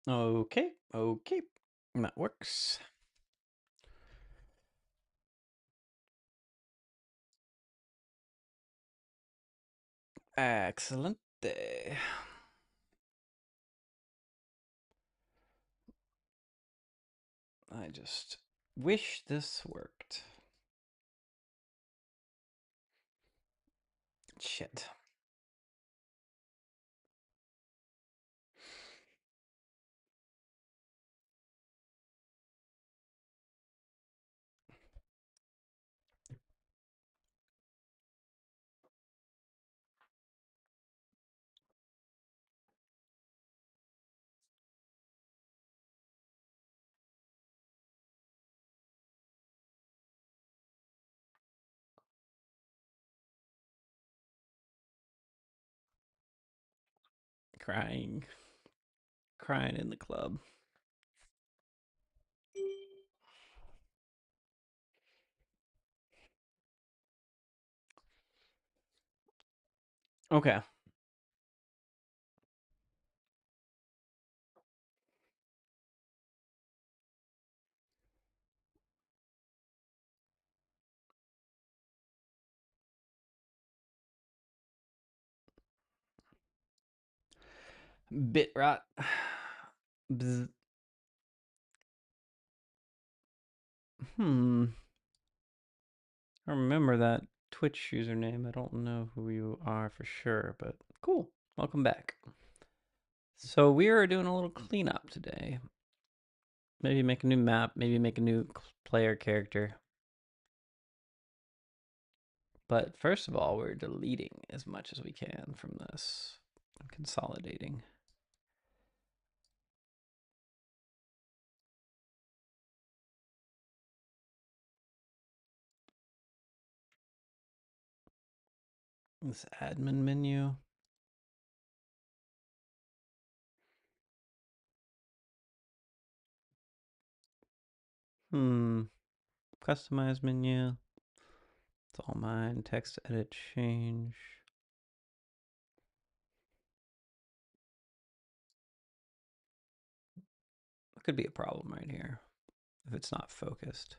Okay, okay. That works. Excellent. I just wish this worked. Shit. Crying. Crying in the club. Okay. Bit rot. Bzz. Hmm. I remember that Twitch username. I don't know who you are for sure, but cool. Welcome back. So we are doing a little cleanup today. Maybe make a new map, maybe make a new player character. But first of all, we're deleting as much as we can from this. I'm consolidating. This admin menu. Customize menu. It's all mine. Text edit change. That could be a problem right here if it's not focused.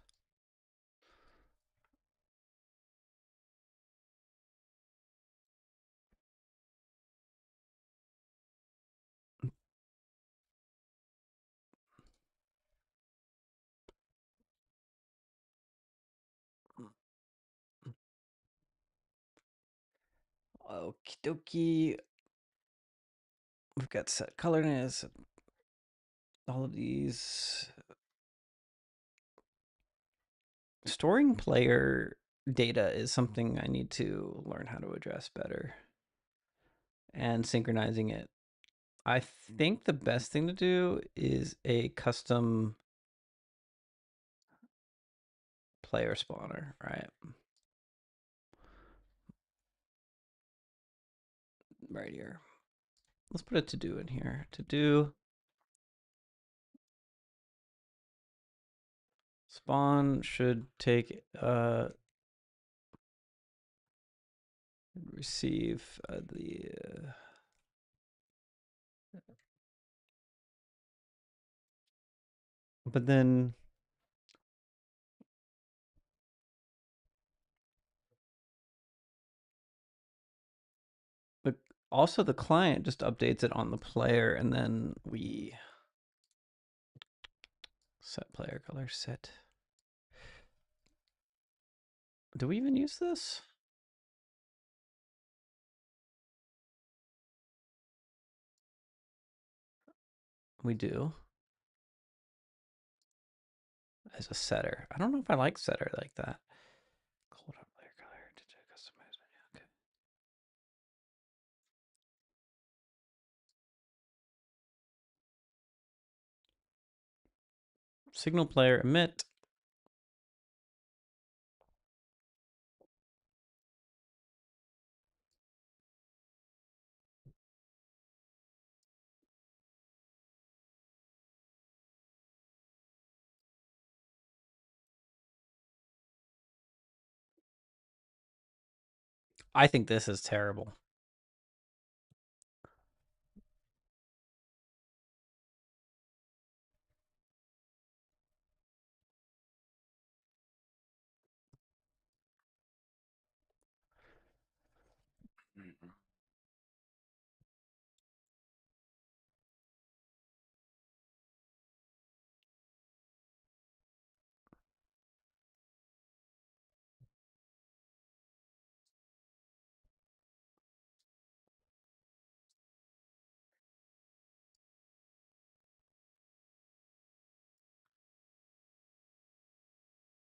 Okie dokie. We've got set colorness. All of these. Storing player data is something I need to learn how to address better. And synchronizing it. I think the best thing to do is a custom player spawner, right? Right here. Let's put a to do in here. To do spawn should take receive the but then but also the client just updates it on the player, and then we set player color set. Do we even use this? We do. As a setter. I don't know if I like setter like that. Hold on, player color. Customize menu. Okay. Signal player emit. I think this is terrible.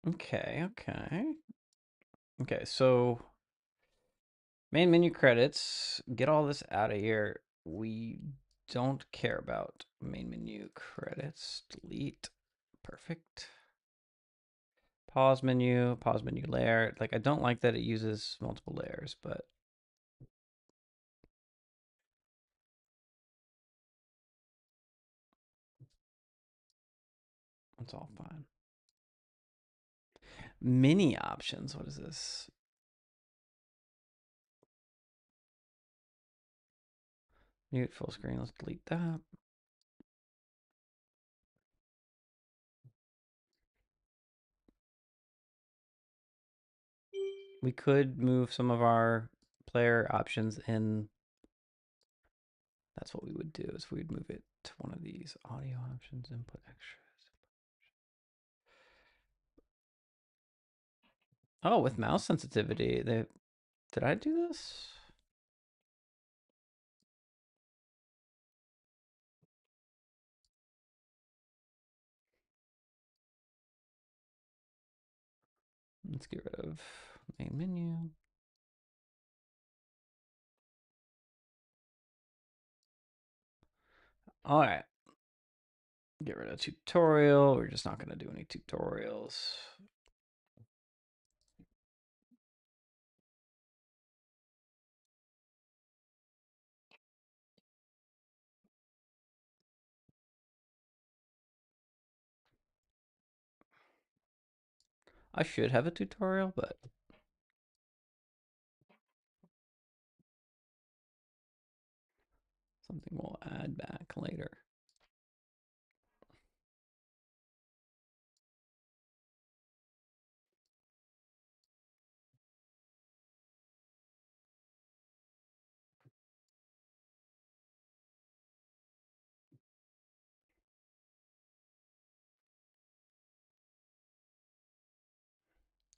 Okay. Okay, so main menu credits. Get all this out of here. We don't care about main menu credits. Delete. Perfect. Pause menu layer. Like, I don't like that it uses multiple layers, but it's all fine. Mini options. What is this? Mute full screen. Let's delete that. We could move some of our player options in. That's what we would do is we'd move it to one of these audio options, input extras. Oh, with mouse sensitivity. Did I do this? Let's get rid of main menu. All right. Get rid of tutorial. We're just not going to do any tutorials. I should have a tutorial, but something we'll add back later.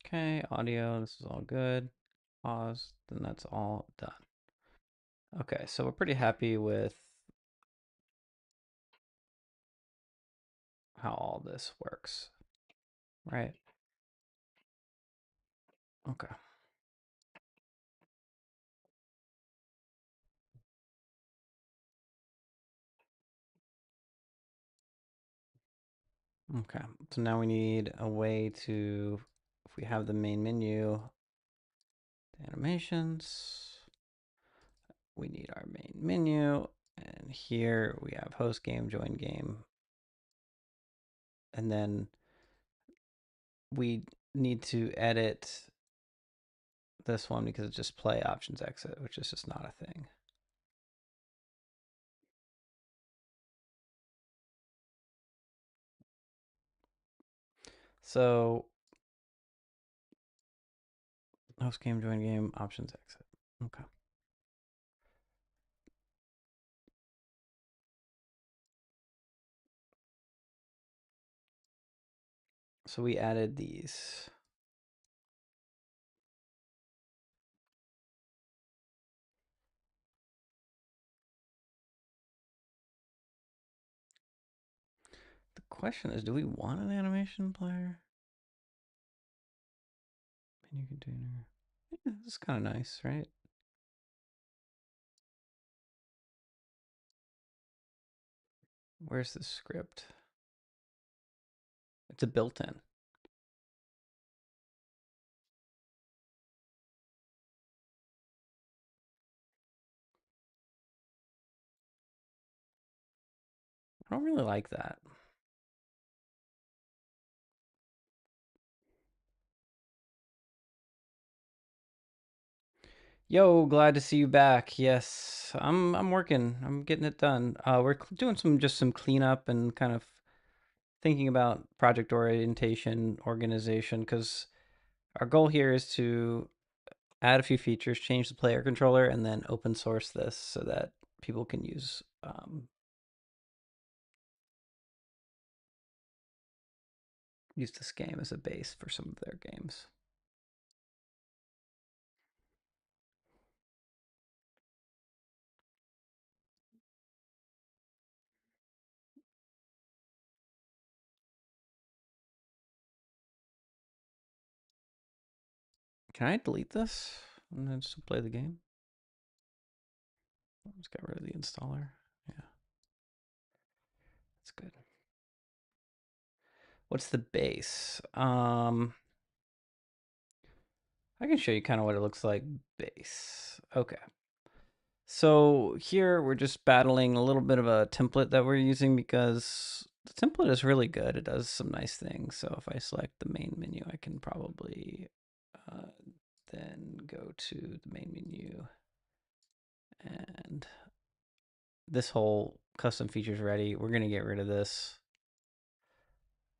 Okay, audio, this is all good. Pause, then that's all done. Okay, so we're pretty happy with how all this works, right? Okay. Okay, so now we need a way to, if we have the main menu, the animations, we need our main menu, and here we have host game, join game, and then we need to edit this one because it's just play options exit, which is just not a thing. So host game, join game, options exit. Okay. So we added these. The question is, do we want an animation player? Menu container. Yeah, this is kind of nice, right? Where's the script? It's a built-in. I don't really like that. Yo, glad to see you back. Yes, I'm working. I'm getting it done. We're doing some cleanup and kind of thinking about project orientation, organization, because our goal here is to add a few features, change the player controller, and then open source this so that people can use this game as a base for some of their games. Can I delete this and then just play the game? Let's get rid of the installer. Yeah, that's good. What's the base? I can show you kind of what it looks like base. Okay. So here we're just battling a little bit of a template that we're using because the template is really good. It does some nice things. So if I select the main menu, I can probably then go to the main menu, and this whole custom features ready. We're going to get rid of this.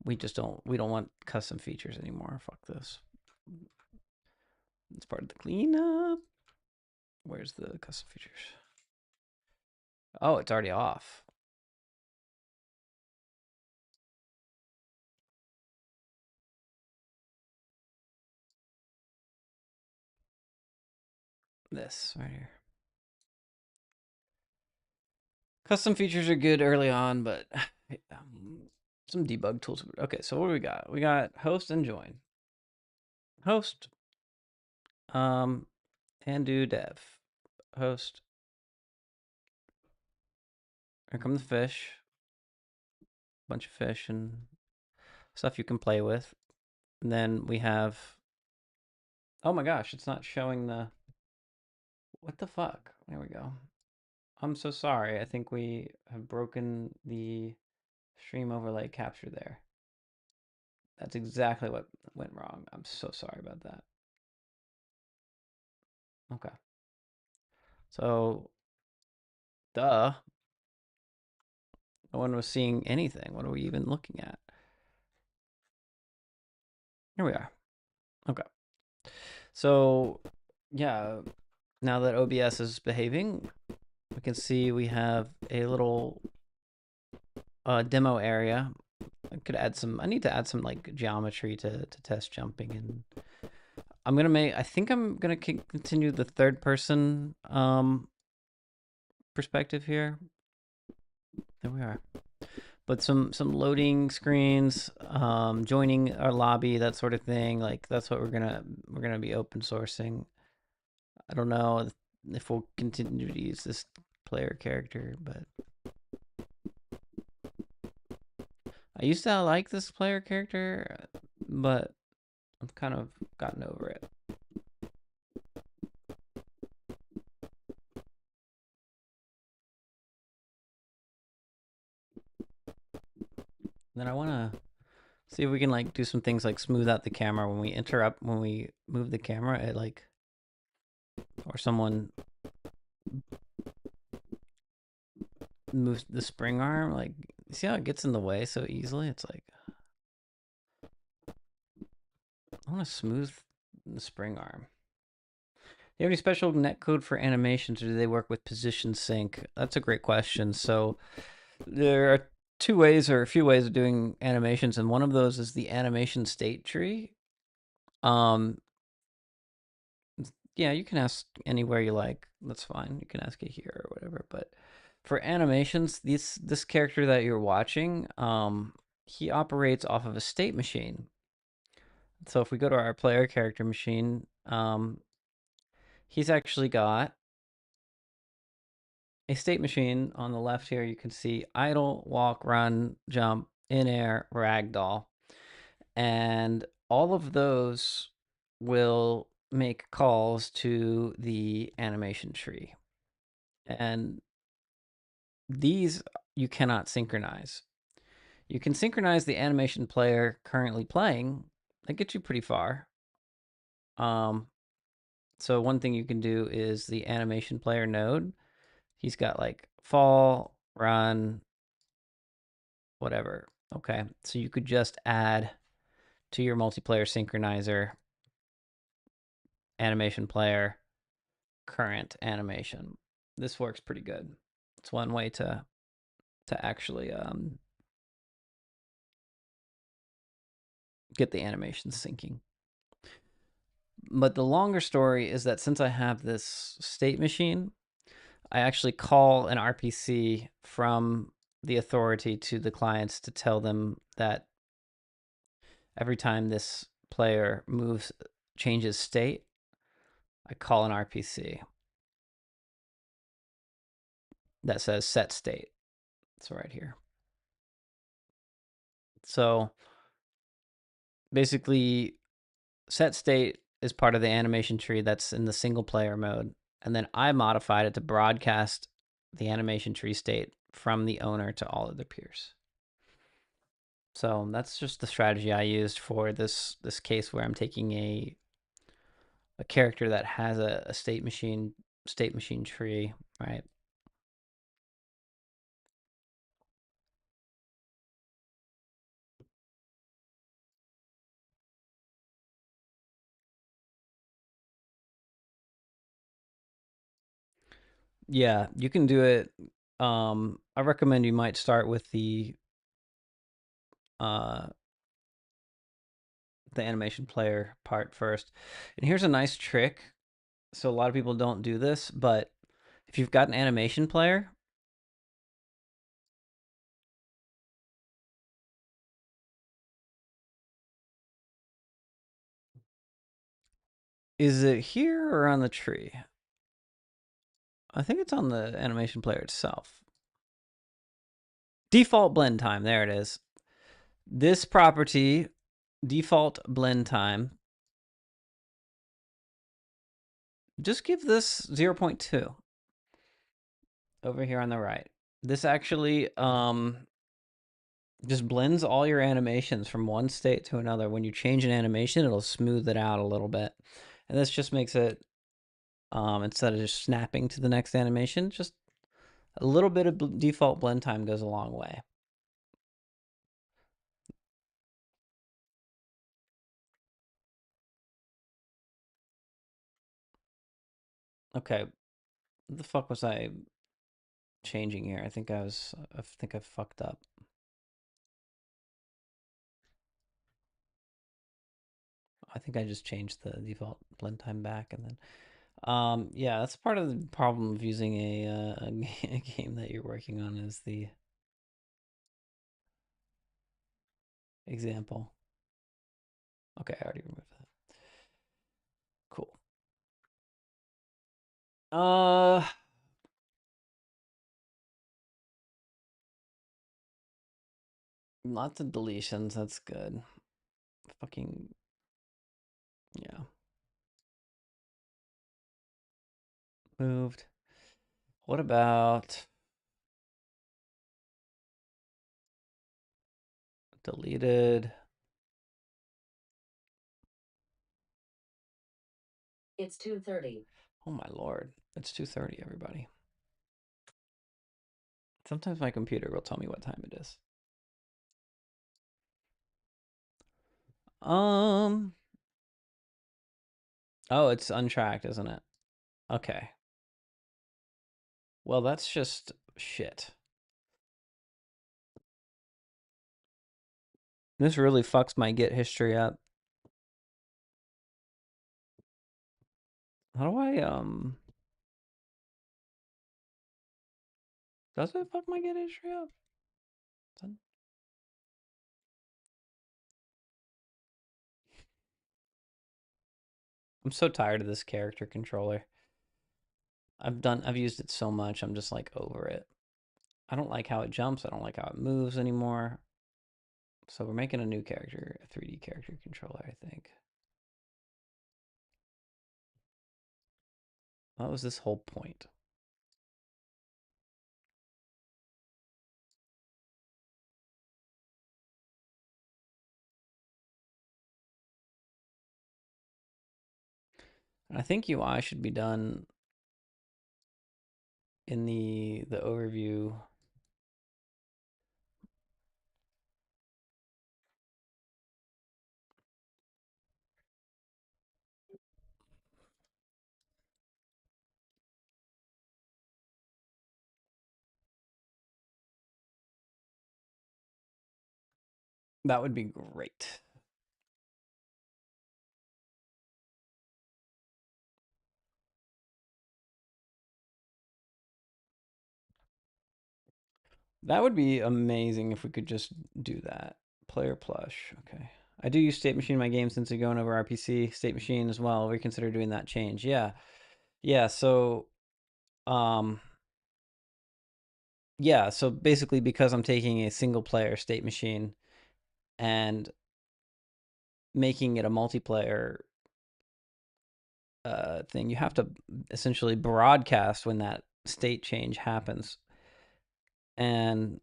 We don't want custom features anymore. Fuck this. It's part of the cleanup. Where's the custom features? Oh, it's already off. This right here. Custom features are good early on, but some debug tools. Okay, so what do we got? We got host and join. Host, and do dev. Host. Here come the fish. Bunch of fish and stuff you can play with. And then we have, oh my gosh, it's not showing the, what the fuck? There we go. I'm so sorry. I think we have broken the stream overlay capture there. That's exactly what went wrong. I'm so sorry about that. Okay. So, duh. No one was seeing anything. What are we even looking at? Here we are. Okay. So, yeah, now that OBS is behaving, we can see we have a little demo area. I need to add some like geometry to test jumping, and I think I'm gonna continue the third person perspective here. There we are. But some loading screens, joining our lobby, that sort of thing. Like that's what we're gonna be open sourcing. I don't know if we'll continue to use this player character, but I used to like this player character, but I've kind of gotten over it. Then I want to see if we can like do some things like smooth out the camera when we interrupt, when we move the camera, it like, or someone moves the spring arm, like, see how it gets in the way so easily? It's like, I want to smooth the spring arm. Do you have any special netcode for animations, or do they work with position sync? That's a great question. So there are two ways or a few ways of doing animations, and one of those is the animation state tree. Yeah, you can ask anywhere you like. That's fine. You can ask it here or whatever. But for animations, this character that you're watching, he operates off of a state machine. So if we go to our player character machine, he's actually got a state machine on the left here. You can see idle, walk, run, jump, in air, ragdoll. And all of those will make calls to the animation tree. And these you cannot synchronize. You can synchronize the animation player currently playing. That gets you pretty far. So one thing you can do is the animation player node. He's got like fall, run, whatever. Okay, so you could just add to your multiplayer synchronizer animation player current animation. This works pretty good. It's one way to actually get the animation syncing. But the longer story is that since I have this state machine, I actually call an RPC from the authority to the clients to tell them that every time this player changes state, I call an RPC that says set state. It's right here. So basically, set state is part of the animation tree that's in the single player mode. And then I modified it to broadcast the animation tree state from the owner to all other peers. So that's just the strategy I used for this case where I'm taking a character that has a state machine tree, right? Yeah, you can do it. I recommend you might start with uh the animation player part first. And here's a nice trick. So a lot of people don't do this, but if you've got an animation player, is it here or on the tree? I think it's on the animation player itself. Default blend time, there it is. This property, default blend time, just give this 0.2 over here on the right. This actually just blends all your animations from one state to another. When you change an animation, it'll smooth it out a little bit. And this just makes it, instead of just snapping to the next animation, just a little bit of default blend time goes a long way. Okay, what the fuck was I changing here? I think I fucked up. I think I just changed the default blend time back and then yeah, that's part of the problem of using a game that you're working on is the example. Okay, I already removed that. Cool. Uh Lots of deletions, that's good. Fucking yeah. Moved. What about deleted? It's 2:30. Oh my lord. It's 2:30, everybody. Sometimes my computer will tell me what time it is. Um oh, it's untracked, isn't it? Okay. Well, that's just shit. This really fucks my Git history up. How do I does it fuck my Git history up? I'm so tired of this character controller. I've used it so much, I'm just like over it. I don't like how it jumps, I don't like how it moves anymore. So we're making a new character, a 3D character controller, I think. What was this whole point? And I think UI should be done in the overview. That would be great. That would be amazing if we could just do that. Player plush. Okay. I do use State Machine in my game since you're going over RPC. State Machine as well. We consider doing that change. Yeah. Yeah. Um, so basically because I'm taking a single player State Machine and making it a multiplayer thing, you have to essentially broadcast when that state change happens. And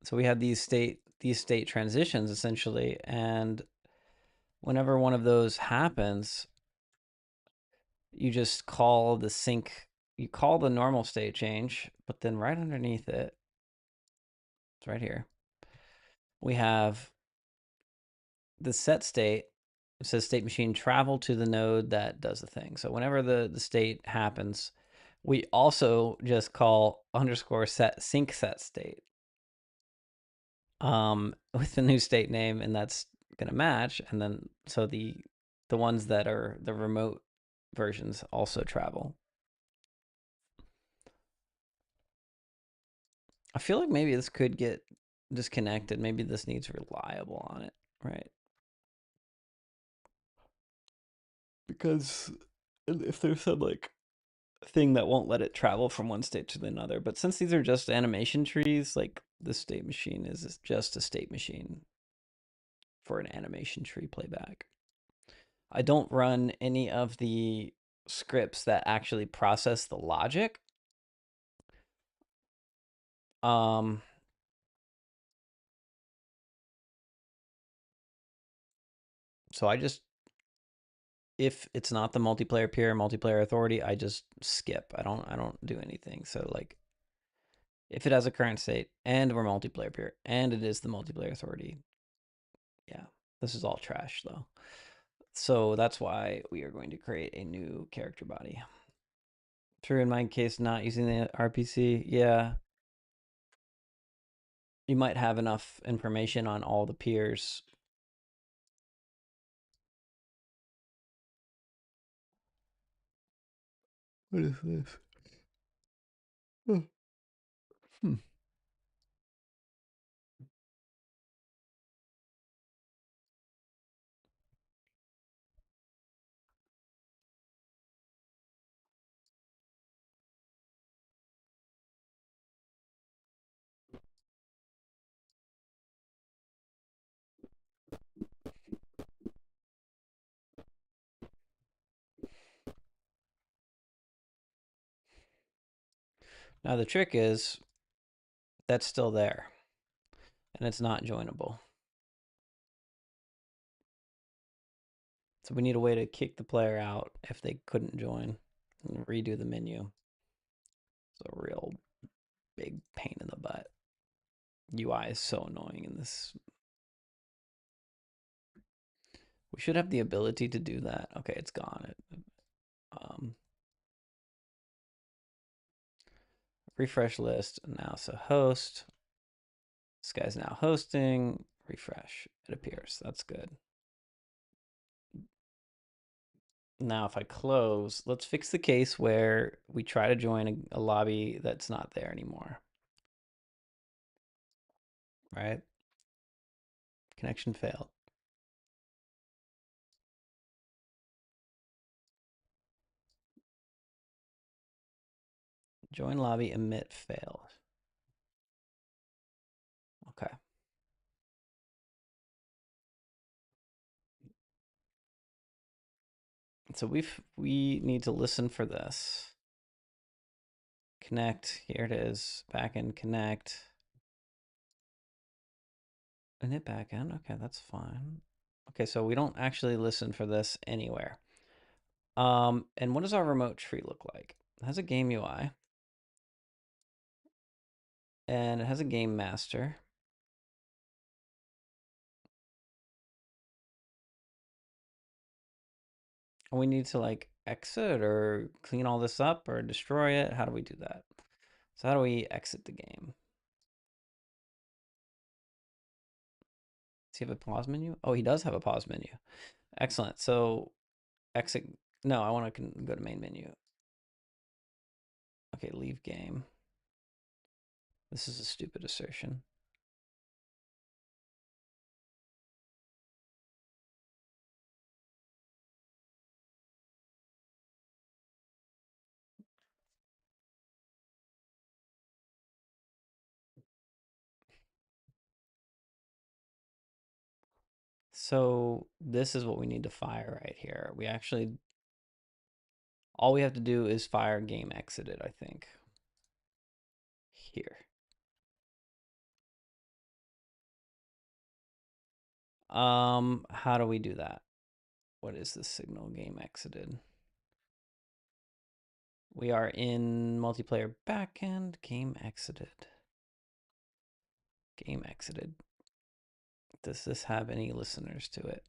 so we have these state transitions essentially, and whenever one of those happens, you just call the sync. You call the normal state change, but then right underneath it, it's right here. We have the set state. It says state machine travel to the node that does the thing. So whenever the state happens, we also just call underscore set sync set state with the new state name, and that's gonna match. And then so the ones that are the remote versions also travel. I feel like maybe this could get disconnected. Maybe this needs reliable on it, right? Because if there's some like thing that won't let it travel from one state to another, but since these are just animation trees, like the state machine is just a state machine for an animation tree playback. I don't run any of the scripts that actually process the logic. Um, so I just if it's not the multiplayer peer multiplayer authority, I just skip. I don't do anything. So like if it has a current state and we're multiplayer peer and it is the multiplayer authority, yeah, this is all trash though. So that's why we are going to create a new character body. True in my case, not using the RPC. Yeah, you might have enough information on all the peers. What is this? Oh, hmm. Now the trick is that's still there and it's not joinable. So we need a way to kick the player out if they couldn't join and redo the menu. It's a real big pain in the butt. UI is so annoying in this. We should have the ability to do that. Okay, it's gone. Um, refresh list now. So host. This guy's now hosting. Refresh. It appears. That's good. Now, if I close, let's fix the case where we try to join a lobby that's not there anymore. Right? Connection failed. Join lobby, emit failed. Okay. So we need to listen for this. Connect. Here it is. Backend connect. Init backend. Okay, that's fine. Okay, so we don't actually listen for this anywhere. And what does our remote tree look like? It has a game UI. And it has a game master. And we need to like exit or clean all this up or destroy it. How do we do that? So how do we exit the game? Does he have a pause menu? Oh, he does have a pause menu. Excellent. So exit. No, I want to go to main menu. Okay, leave game. This is a stupid assertion. So this is what we need to fire right here. We actually, all we have to do is fire game exited, I think. Here. How do we do that? What is the signal game exited? We are in multiplayer backend, game exited. Game exited. Does this have any listeners to it?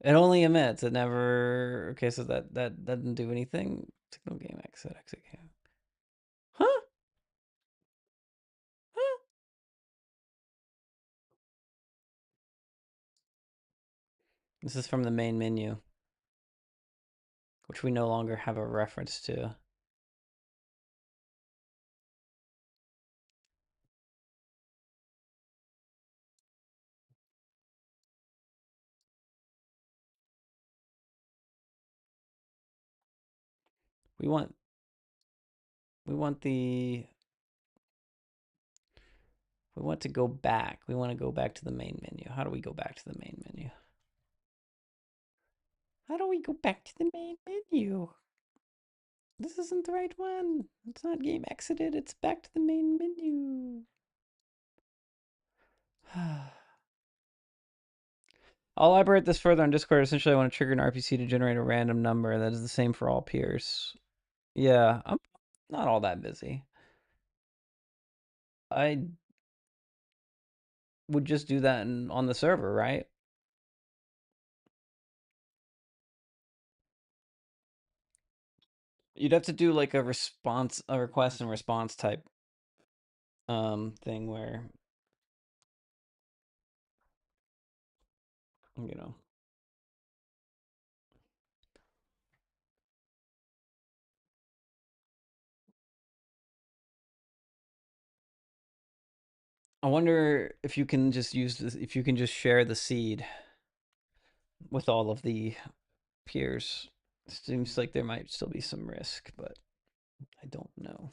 It only emits. It never. Okay, so that doesn't do anything. Signal game exit exit game. Huh? Huh? This is from the main menu, which we no longer have a reference to. We want we want the we want to go back. We want to go back to the main menu. How do we go back to the main menu? How do we go back to the main menu? This isn't the right one. It's not game exited. It's back to the main menu. I'll elaborate this further on Discord. Essentially, I want to trigger an RPC to generate a random number that is the same for all peers. Yeah, I'm not all that busy. I would just do that on the server, right? You'd have to do like a request and response type thing where, you know. I wonder if you can just use this, if you can just share the seed with all of the peers. Seems like there might still be some risk, but I don't know.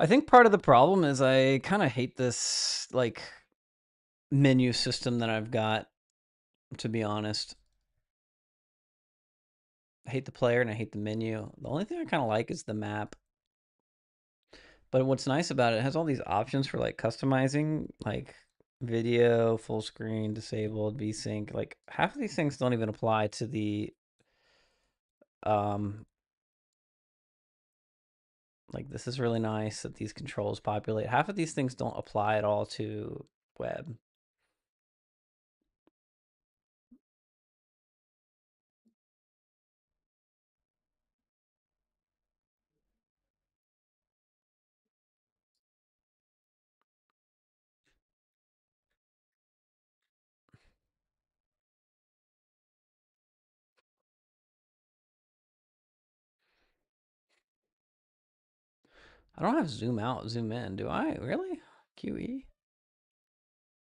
I think part of the problem is I kind of hate this like menu system that I've got, to be honest. I hate the player and I hate the menu. The only thing I kind of like is the map. But what's nice about it has all these options for like customizing, like video, full screen, disabled, VSync. Like half of these things don't even apply to the um like this is really nice that these controls populate. Half of these things don't apply at all to web. I don't have zoom out, zoom in, do I? Really? QE?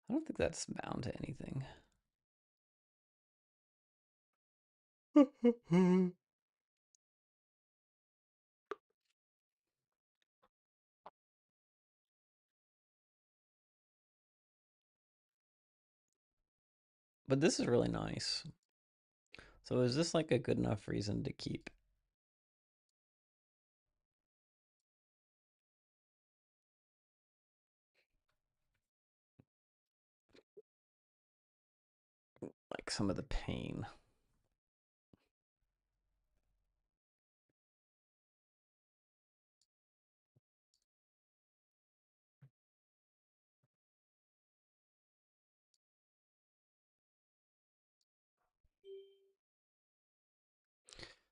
I don't think that's bound to anything. But this is really nice. So is this like a good enough reason to keep like some of the pain?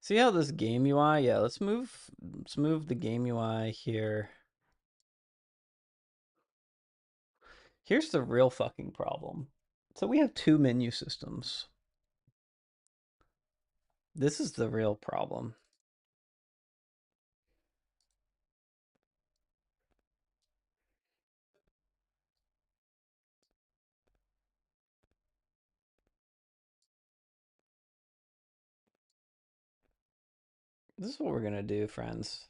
See how this game UI? Yeah, let's move the game UI here. Here's the real fucking problem. So we have two menu systems. This is the real problem. This is what we're gonna do, friends.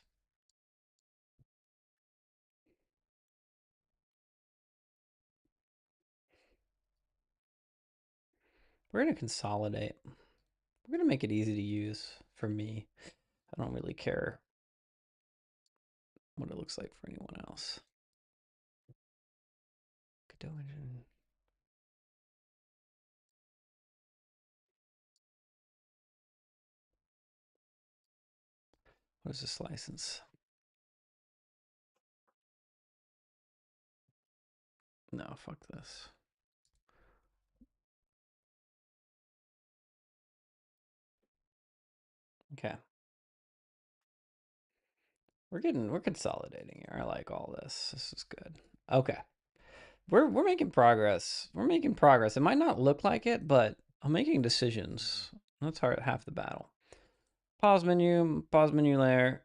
We're gonna consolidate. We're gonna make it easy to use for me. I don't really care what it looks like for anyone else. Godot engine. What is this license? No, fuck this. Okay. We're consolidating here. I like all this. This is good. Okay. We're making progress. We're making progress. It might not look like it, but I'm making decisions. That's half the battle. Pause menu layer,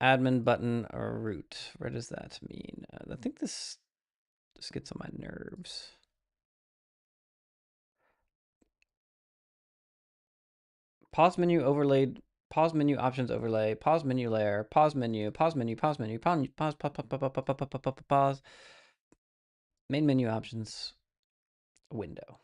admin button or root. What does that mean? I think this gets on my nerves. Pause menu overlaid. Pause menu options overlay. Pause menu layer. Pause menu. Pause menu. Pause menu. Pause. Pause. Pause. Pause. Pause. Pause. Pause. Pause. Pause. Main menu options. Window.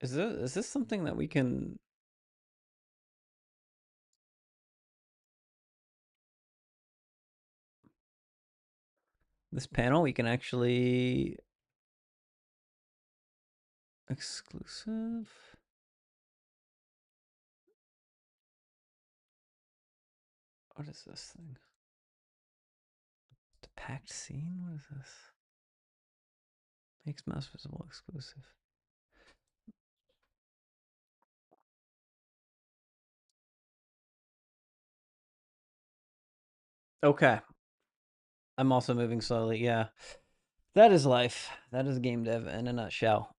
Is this something that we can? This panel we can actually exclusive. What is this thing? The packed scene? What is this? Makes mouse visible exclusive. Okay. I'm also moving slowly. Yeah. That is life. That is game dev in a nutshell.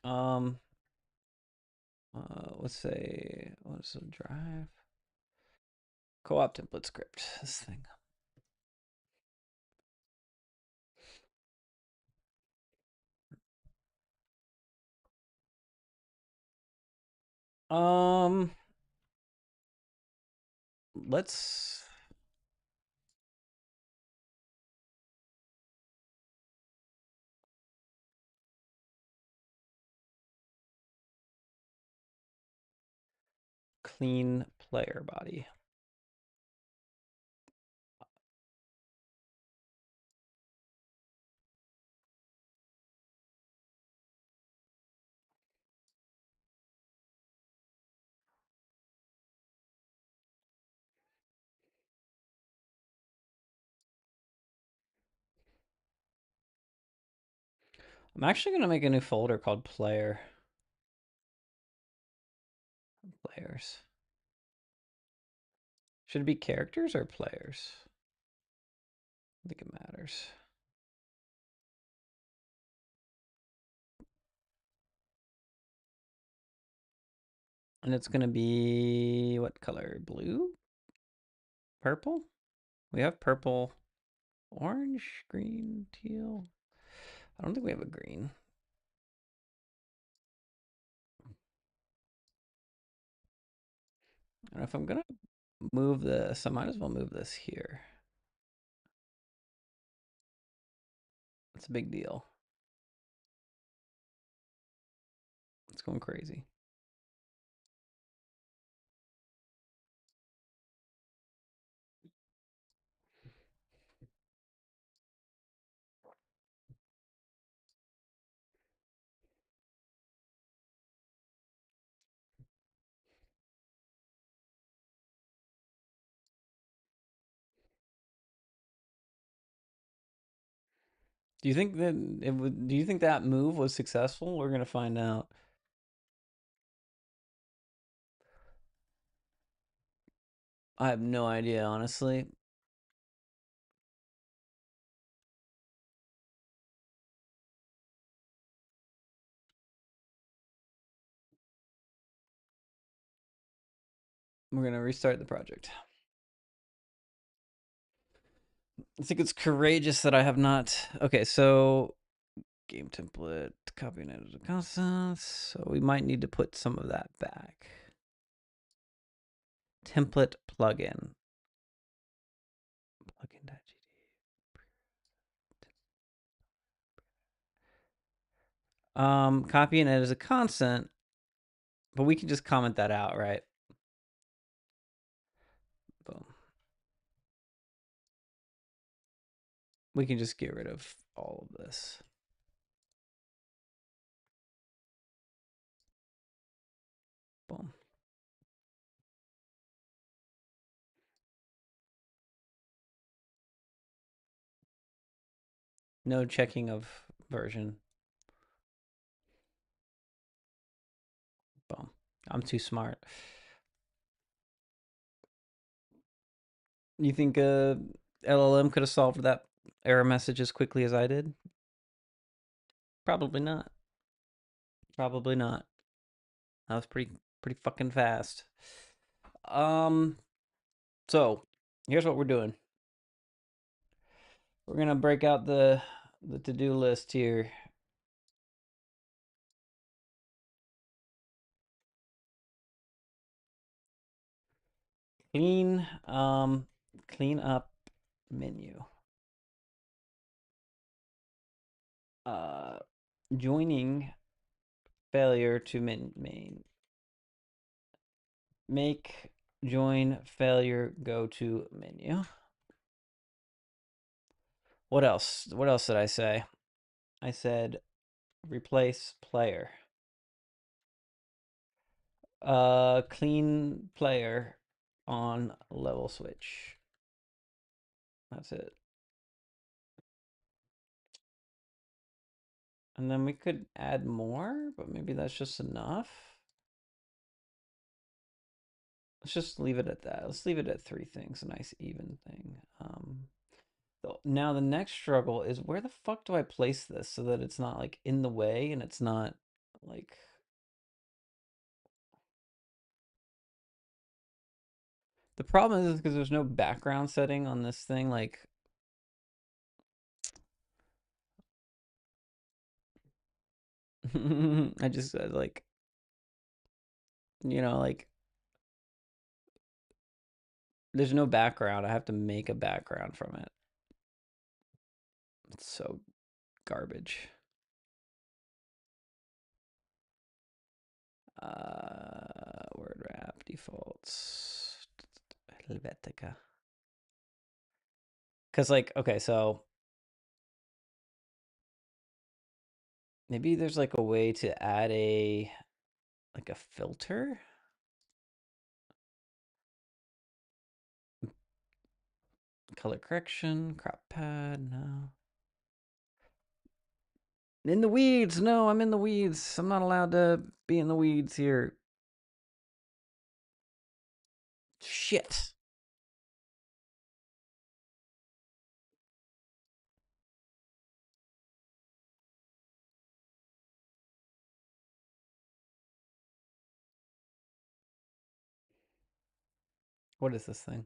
Um let's say what's the drive? Co-op template script. This thing. Um let's clean player body. I'm actually gonna make a new folder called players. Should it be characters or players? I think it matters. And it's gonna be what color? Blue? Purple? We have purple, orange, green, teal. I don't think we have a green. And if I'm gonna move this, I might as well move this here. It's a big deal. It's going crazy. Do you think that it would? Do you think that move was successful? We're gonna find out. I have no idea, honestly. We're gonna restart the project. I think it's courageous that I have not. Okay, so game template, copy and edit the constants. So we might need to put some of that back. Template plugin. Plugin.gd. Copy and edit as a constant, but we can just comment that out, right? Boom. We can just get rid of all of this. Boom. No checking of version. Boom. I'm too smart. You think LLM could have solved that error message as quickly as I did? Probably not. Probably not. That was pretty fucking fast. Um so here's what we're doing. We're gonna break out the to-do list here. Clean clean up menu. Uh Joining failure to main. Make join failure go to menu. What else? What else did I say? I said replace player. Clean player on level switch. That's it. And then we could add more, but maybe that's just enough. Let's just leave it at that. Let's leave it at 3 things, a nice even thing. Now the next struggle is where the fuck do I place this so that it's not like in the way and it's not like the problem is because there's no background setting on this thing. Like I just like like there's no background. I have to make a background from it. It's so garbage. Word wrap defaults. Helvetica. Cause like okay, so maybe there's like a way to add a like a filter. Color correction, crop pad, no. In the weeds, no, I'm in the weeds. I'm not allowed to be in the weeds here. Shit. What is this thing?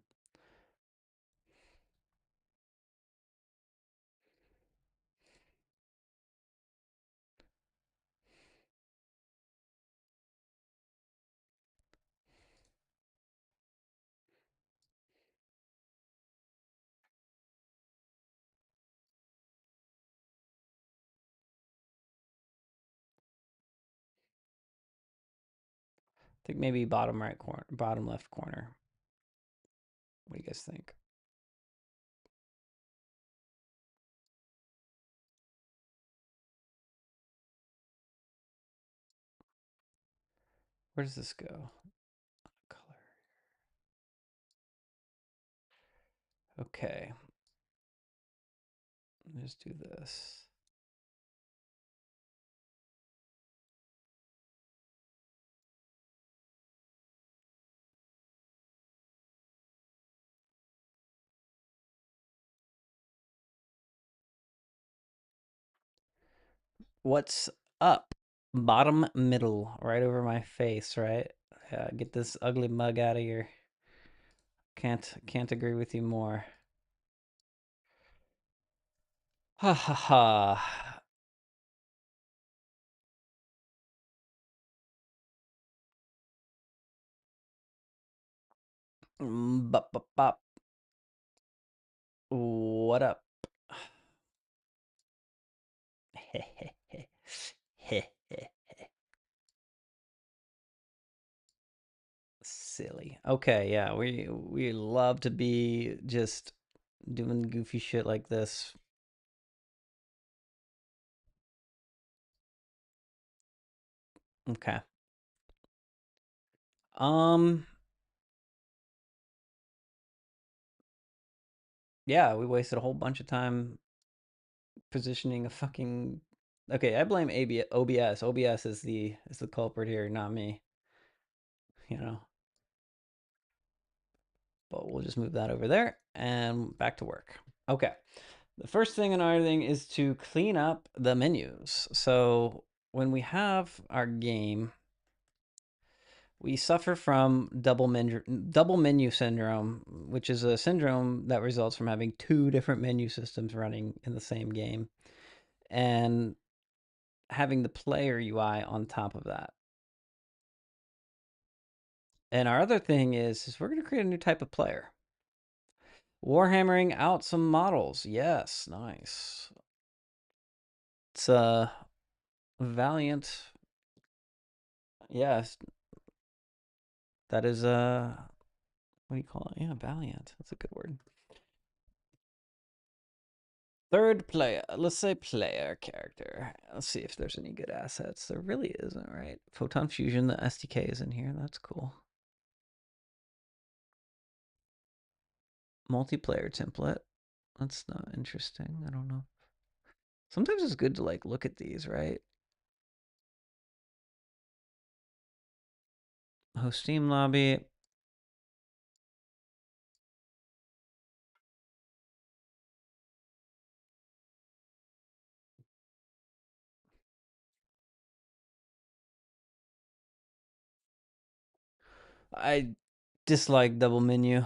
I think maybe bottom right corner, bottom left corner. What do you guys think? Where does this go? Color. Okay. Let's do this. What's up? Bottom middle, right over my face, right? Get this ugly mug out of here. Can't agree with you more. Ha ha ha. Bop bop bop. What up? Silly. Okay, yeah, we love to be just doing goofy shit like this. Okay. Um, yeah, we wasted a whole bunch of time positioning a fucking. Okay, I blame OBS. OBS is the culprit here, not me. You know, but we'll just move that over there and back to work. Okay. The first thing and another thing is to clean up the menus. So when we have our game, we suffer from double menu syndrome, which is a syndrome that results from having two different menu systems running in the same game and having the player UI on top of that. And our other thing is we're going to create a new type of player. Warhammering out some models. Yes, nice. It's a Valiant. Yes, that is a what do you call it? Yeah, Valiant. That's a good word. Third player. Let's say player character. Let's see if there's any good assets. There really isn't, right? Photon Fusion, the SDK is in here. That's cool. Multiplayer template. That's not interesting. I don't know. Sometimes it's good to like look at these, right? Host Steam lobby. I dislike double menu.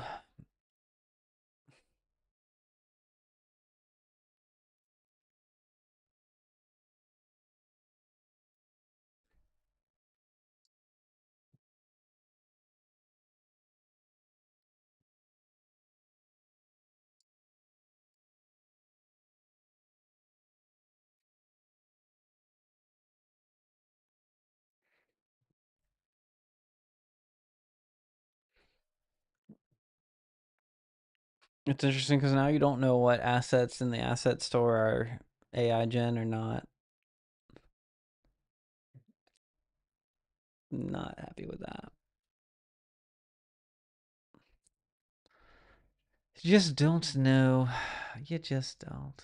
It's interesting because now you don't know what assets in the asset store are AI gen or not. Not happy with that. You just don't know. You just don't.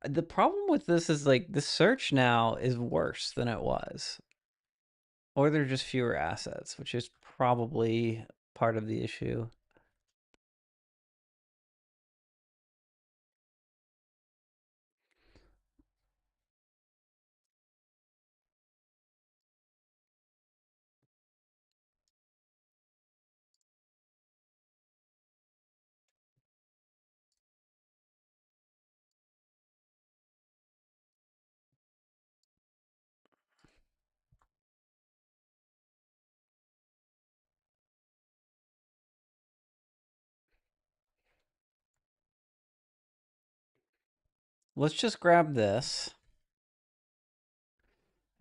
The problem with this is like the search now is worse than it was. Or there are just fewer assets, which is probably part of the issue. Let's just grab this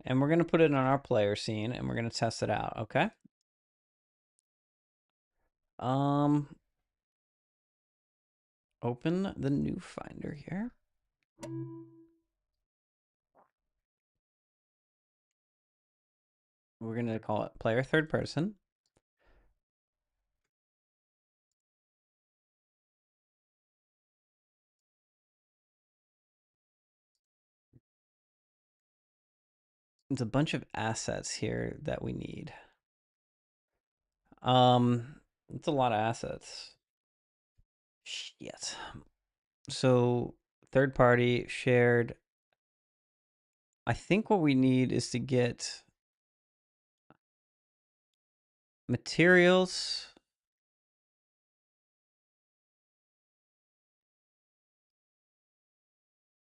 and we're going to put it on our player scene and we're going to test it out, okay? Um Open the new finder here. We're going to call it player third person. There's a bunch of assets here that we need. It's a lot of assets. Shit. So third party, shared. I think what we need is to get materials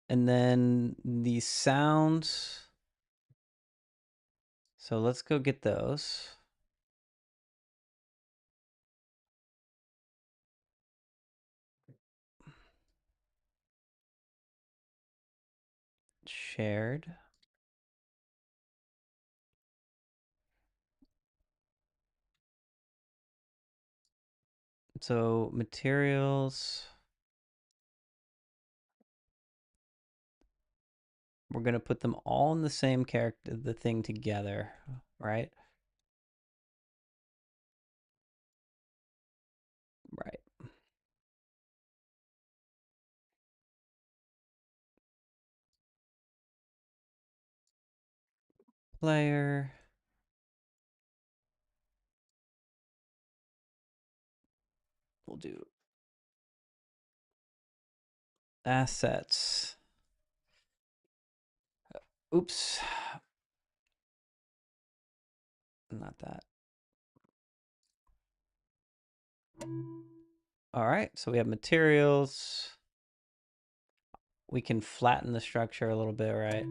and then the sounds. So let's go get those. Shared. So materials. We're gonna put them all in the same character, the thing together, right? Right. Player. We'll do assets. Oops. Not that. All right. So we have materials. We can flatten the structure a little bit, right?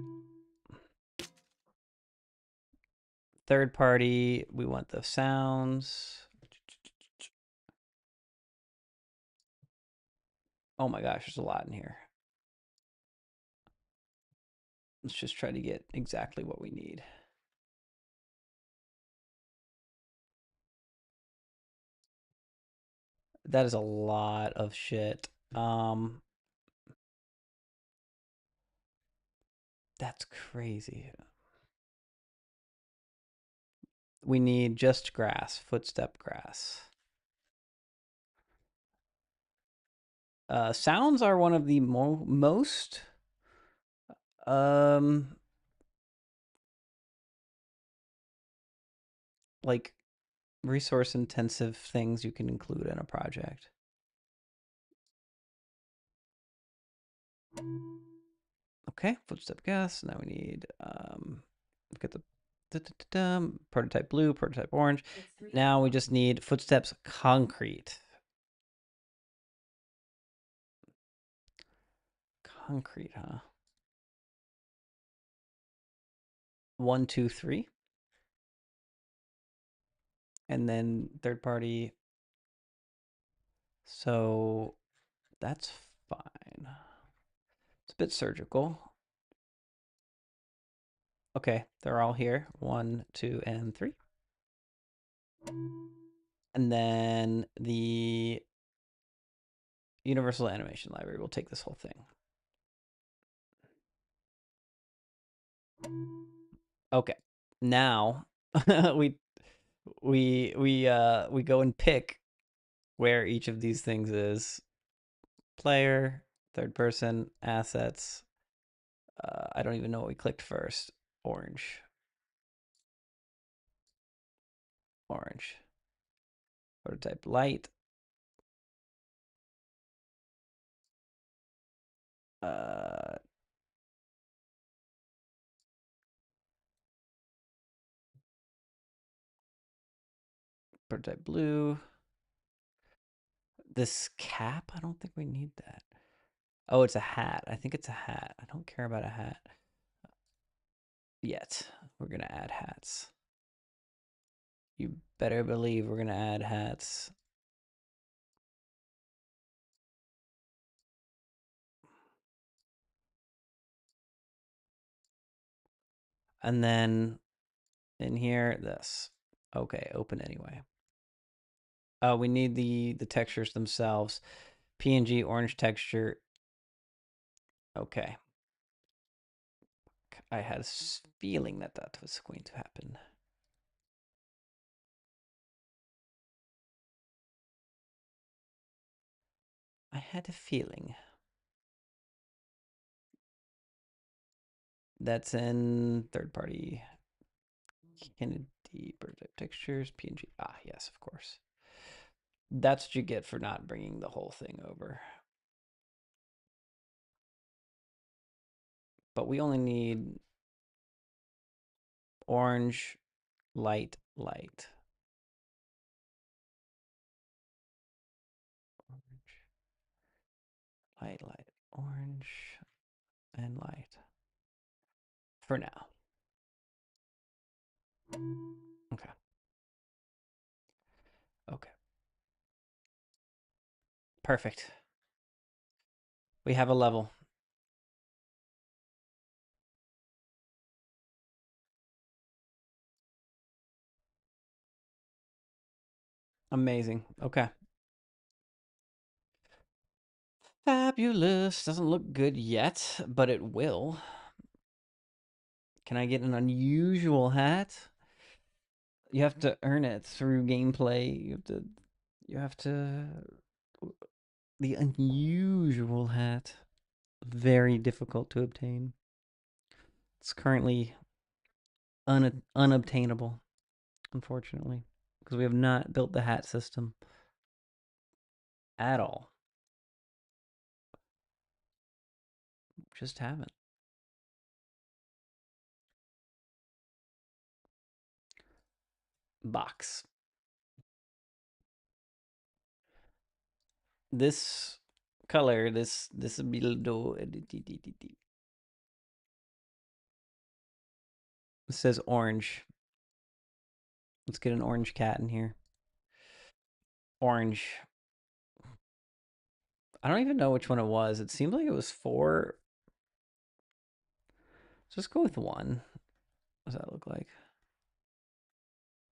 Third party, we want the sounds. Oh my gosh, there's a lot in here. Let's just try to get exactly what we need. That is a lot of shit. That's crazy. We need just grass, footstep grass. Sounds are one of the most um like resource intensive things you can include in a project. Okay, footstep gas. Now we need look at the prototype blue, prototype orange. It's 3 Now we o'clock. just need footsteps concrete. Concrete, huh? 1, 2, 3. And then third party. So that's fine. It's a bit surgical. Okay, they're all here. 1, 2, and 3. And then the Universal Animation Library will take this whole thing. Okay. Now we we go and pick where each of these things is. Player, third person, assets. I don't even know what we clicked first. Orange. Orange. Prototype light. Uh Prototype blue. This cap, I don't think we need that. Oh, it's a hat. I think it's a hat. I don't care about a hat yet. We're gonna add hats. You better believe we're gonna add hats. And then in here, this. Okay, open anyway. We need the textures themselves. PNG orange texture. Okay. I had a feeling that that was going to happen. I had a feeling. That's in third party. Kennedy prototype textures. PNG. Ah, yes, of course. That's what you get for not bringing the whole thing over. but we only need orange, light, light. Orange, light, light, orange, and light. For now. Okay. Okay. Perfect. We have a level. Amazing. Okay. Fabulous. Doesn't look good yet, but it will. Can I get an unusual hat? You have to earn it through gameplay. You have to the unusual hat. Very difficult to obtain. It's currently unobtainable, unfortunately, because we have not built the hat system at all. Just haven't. Box. This color, this build. It says orange. Let's get an orange cat in here. Orange. I don't even know which one it was. It seemed like it was four. Let's just go with one. What does that look like?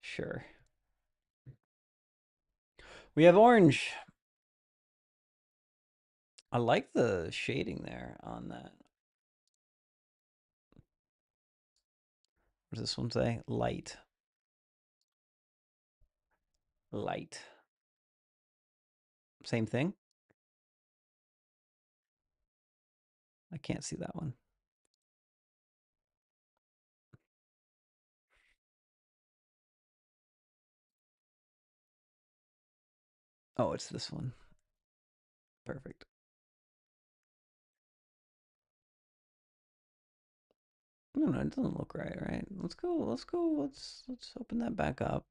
Sure. We have orange. I like the shading there on that. What does this one say? Light. Light. Same thing? I can't see that one. Oh, it's this one. Perfect. No, no, it doesn't look right, right? Let's go, let's go, let's open that back up.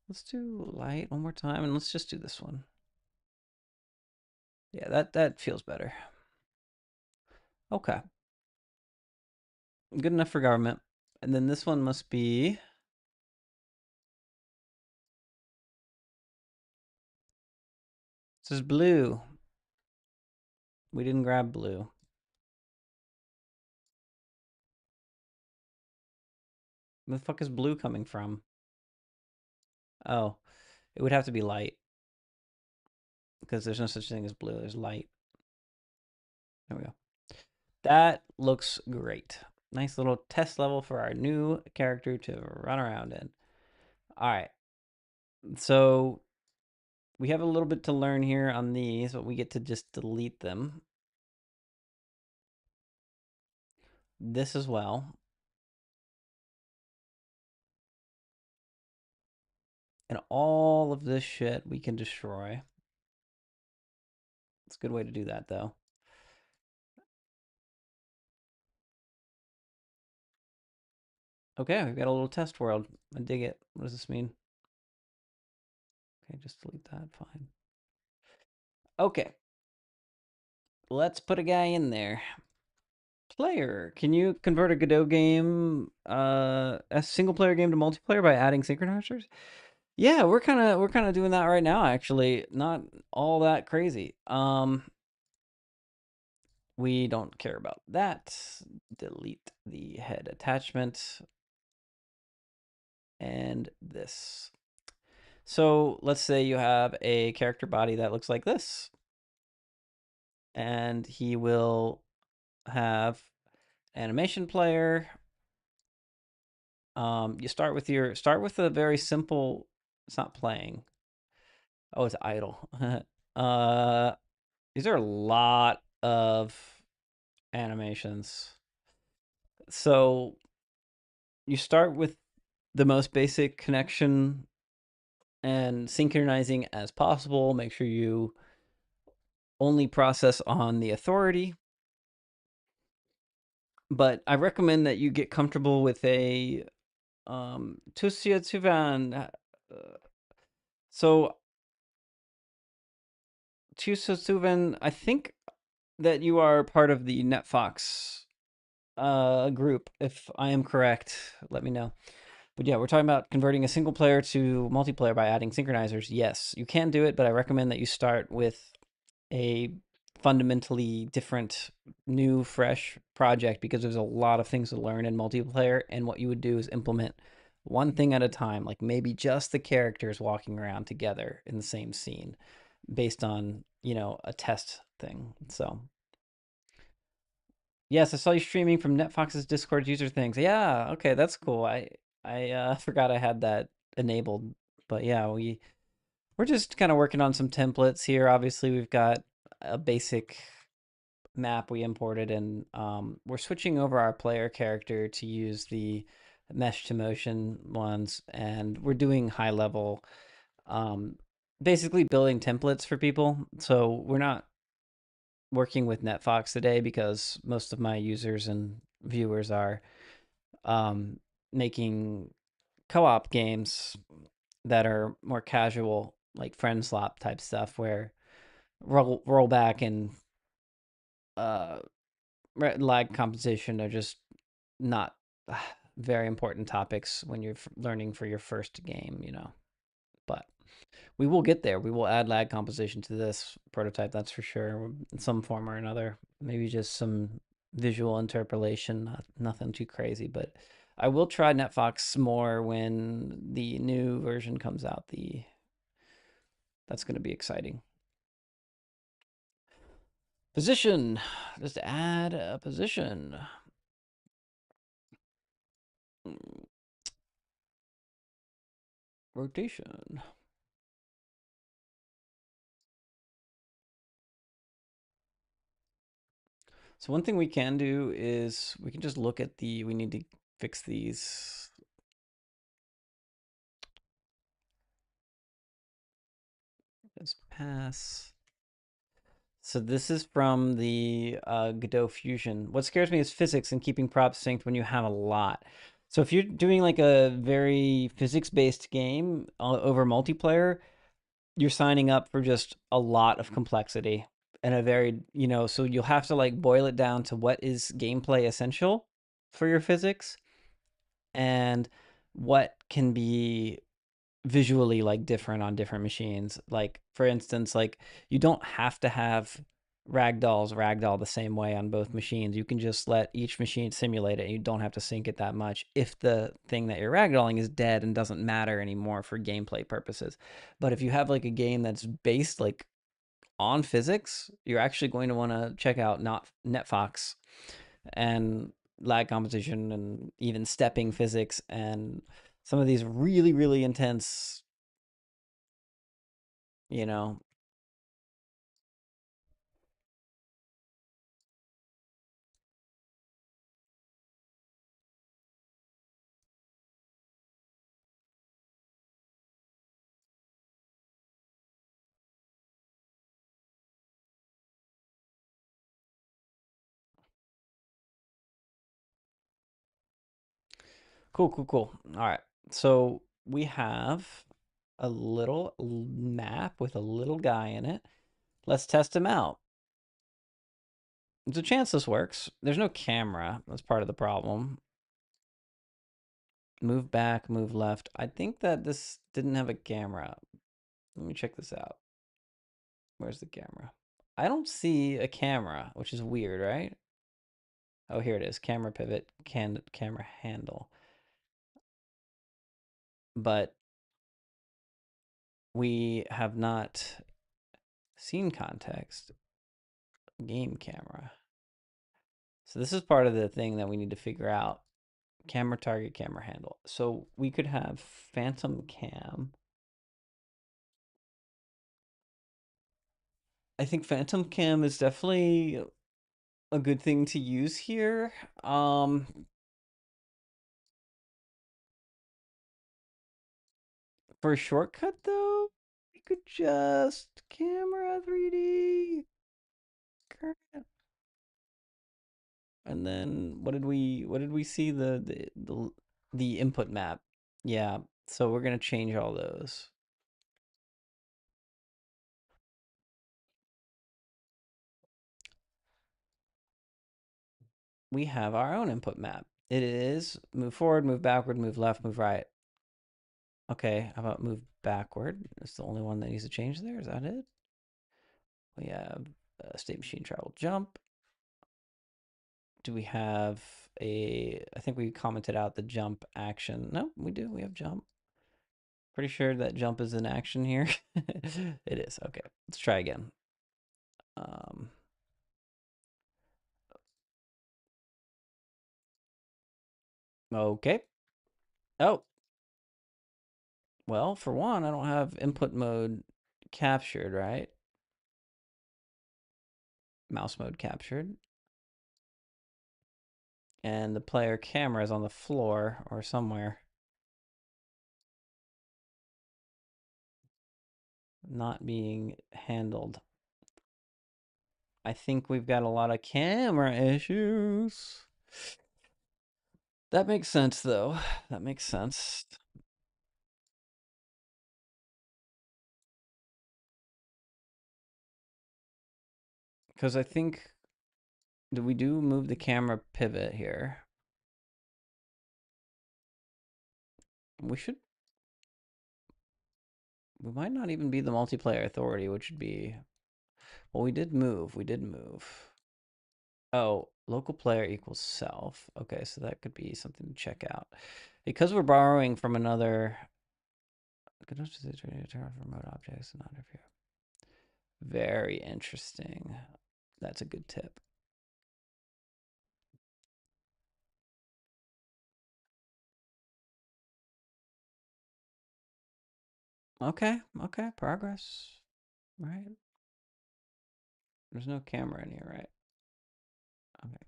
Let's do light one more time and let's just do this one. Yeah, that feels better. Okay. Good enough for government. And then this one must be this is blue. We didn't grab blue. Where the fuck is blue coming from? Oh, it would have to be light because there's no such thing as blue. There's light. There we go. That looks great. Nice little test level for our new character to run around in. All right. So we have a little bit to learn here on these, but we get to just delete them. This as well. And all of this shit we can destroy. It's a good way to do that, though. Okay, we've got a little test world. I dig it. What does this mean? Okay, just delete that. Fine. Okay. Let's put a guy in there. Player. Can you convert a Godot game, a single player game to multiplayer by adding synchronizers? Yeah, we're kind of doing that right now, actually. Not all that crazy. We don't care about that. Delete the head attachment and this. So let's say you have a character body that looks like this, and he will have animation player. You start with a very simple. It's not playing. Oh, it's idle. uh, these are a lot of animations. So you start with the most basic connection and synchronizing as possible. Make sure you only process on the authority, but I recommend that you get comfortable with a Tusia Tuvan. So Tusia Tuvan, I think that you are part of the NetFox group. If I am correct, let me know. But yeah, we're talking about converting a single player to multiplayer by adding synchronizers. Yes, you can do it, but I recommend that you start with a fundamentally different, new, fresh project because there's a lot of things to learn in multiplayer. And what you would do is implement one thing at a time, like maybe just the characters walking around together in the same scene based on, a test thing. So, yes, I saw you streaming from NetFox's Discord user things. Yeah, okay, that's cool. I forgot I had that enabled. But yeah, we're just kind of working on some templates here. Obviously, we've got a basic map we imported, and we're switching over our player character to use the mesh to motion ones, and we're doing high level, um, basically building templates for people. So we're not working with NetFox today because most of my users and viewers are um, making co-op games that are more casual, like friend slop type stuff, where roll back and uh, lag compensation are just not very important topics when you're learning for your first game. But we will get there. We will add lag composition to this prototype, that's for sure, in some form or another. Maybe just some visual interpolation, nothing too crazy. But I will try NetFox more when the new version comes out. The That's going to be exciting. Position. Just add a position. Rotation. So one thing we can do is we can just look at we need to fix these. Let's pass. So this is from the Godot Fusion. What scares me is physics and keeping props synced when you have a lot. So if you're doing like a very physics-based game over multiplayer, you're signing up for just a lot of complexity and a very, so you'll have to like boil it down to what is gameplay essential for your physics and what can be visually like different on different machines. Like for instance, like you don't have to have ragdolls ragdoll the same way on both machines. You can just let each machine simulate it. You don't have to sync it that much if the thing that you're ragdolling is dead and doesn't matter anymore for gameplay purposes. But if you have like a game that's based like on physics, you're actually going to want to check out not NetFox and lag competition and even stepping physics and some of these really, really intense, you know. Cool, cool, cool. All right. So we have a little map with a little guy in it. Let's test him out. There's a chance this works. There's no camera. That's part of the problem. Move back, move left. I think that this didn't have a camera. Let me check this out. Where's the camera? I don't see a camera, which is weird, right? Oh, here it is. Camera pivot, camera handle. But we have not seen context. Game camera. So this is part of the thing that we need to figure out. Camera target, camera handle. So we could have phantom cam. I think phantom cam is definitely a good thing to use here. For a shortcut though, we could just camera 3D. current. And then what did we see the input map? Yeah, so we're gonna change all those. We have our own input map. It is move forward, move backward, move left, move right. Okay, how about move backward? It's the only one that needs to change there. Is that it? We have state machine travel jump. Do we have I think we commented out the jump action. No, we do. We have jump. Pretty sure that jump is in action here. It is. Okay, let's try again. Um, okay. Oh, well, for one, I don't have input mode captured, right? Mouse mode captured. And the player camera is on the floor or somewhere. Not being handled. I think we've got a lot of camera issues. That makes sense, though. That makes sense. Because I think, did we do move the camera pivot here? We should, we might not even be the multiplayer authority, which would be, well, we did move. We did move. Oh, local player equals self. Okay, so that could be something to check out. Because we're borrowing from another, turn off remote objects and not interfere. Very interesting. That's a good tip. Okay, okay, progress. Right. There's no camera in here, right? Okay.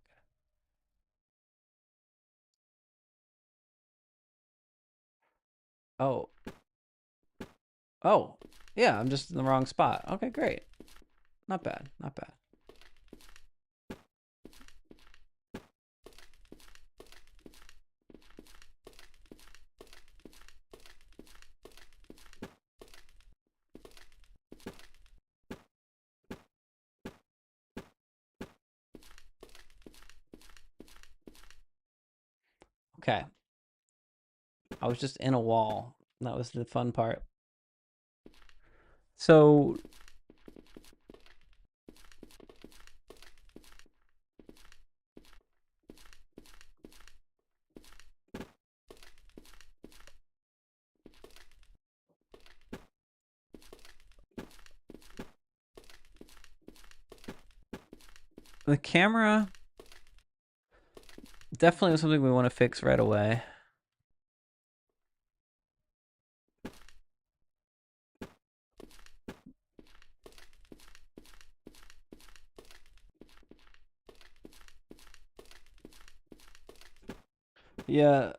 Oh, oh, yeah, I'm just in the wrong spot. Okay, great. Not bad, not bad. Okay. I was just in a wall. That was the fun part. So the camera definitely was something we want to fix right away. Yeah,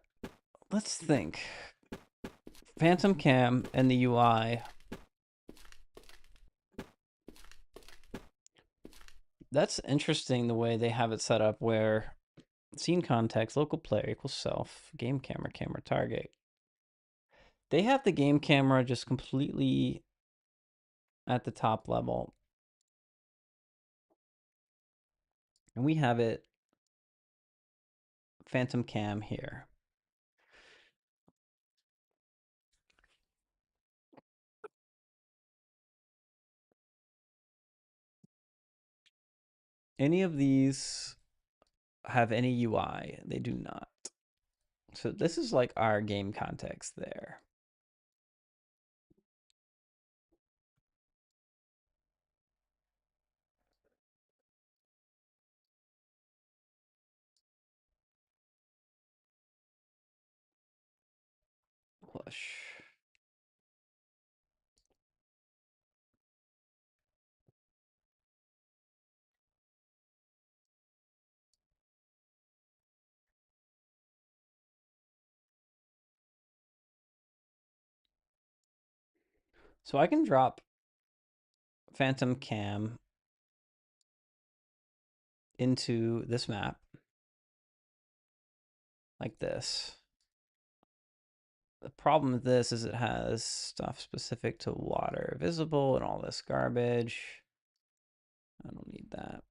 let's think. Phantom Cam and the UI. That's interesting the way they have it set up where scene context, local player equals self, game camera, camera target. They have the game camera just completely at the top level. And we have it Phantom Cam here. Any of these have any UI? They do not. So this is like our game context there. Push. So I can drop Phantom Cam into this map like this. The problem with this is it has stuff specific to water visible and all this garbage. I don't need that.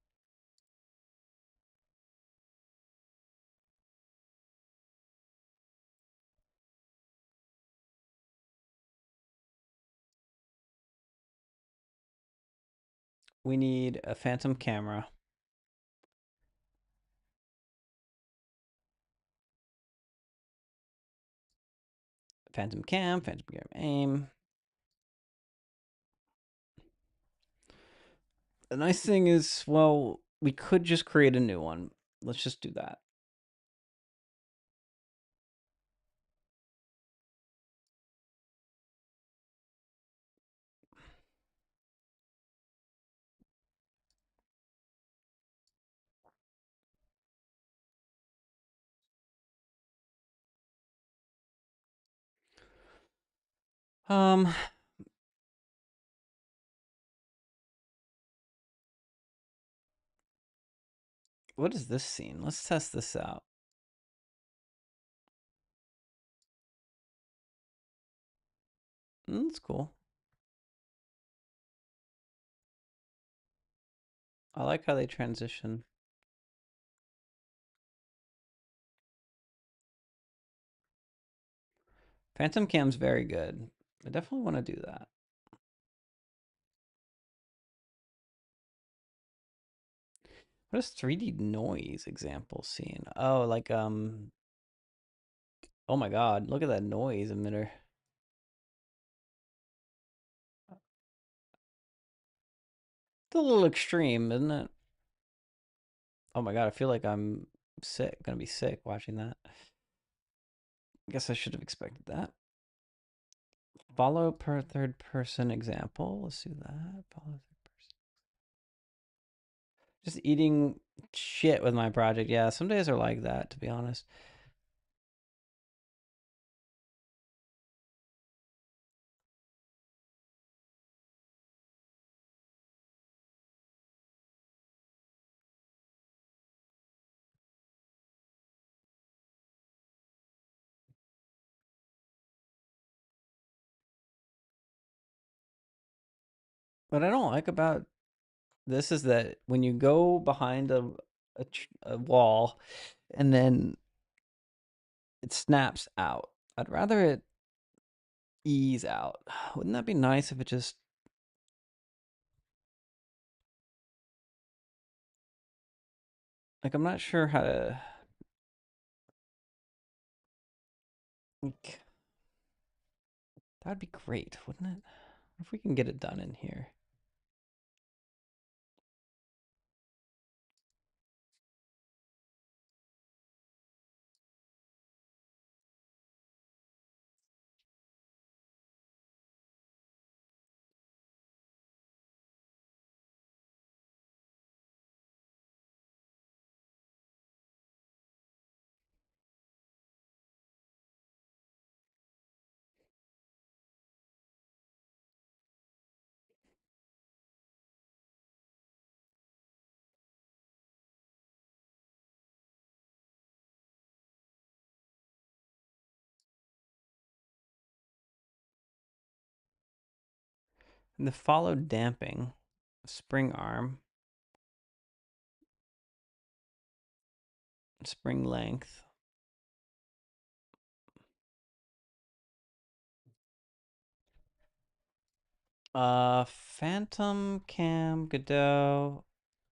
We need a phantom camera. Phantom cam, phantom cam aim. The nice thing is, well, we could just create a new one. Let's just do that. Um, what is this scene? Let's test this out. That's cool. I like how they transition. Phantom cam's very good. I definitely want to do that. What is 3D noise example scene? Oh, like oh my god, look at that noise emitter. It's a little extreme, isn't it? Oh my god, I feel like I'm gonna be sick watching that. I guess I should have expected that. Follow per third person example. Let's do that. Follow third person. Just eating shit with my project. Yeah, some days are like that, to be honest. What I don't like about this is that when you go behind a wall and then it snaps out. I'd rather it ease out. Wouldn't that be nice if it just like I'm not sure how to that'd be great, wouldn't it? If we can get it done in here. And the follow damping, spring arm, spring length. Phantom cam, Godot,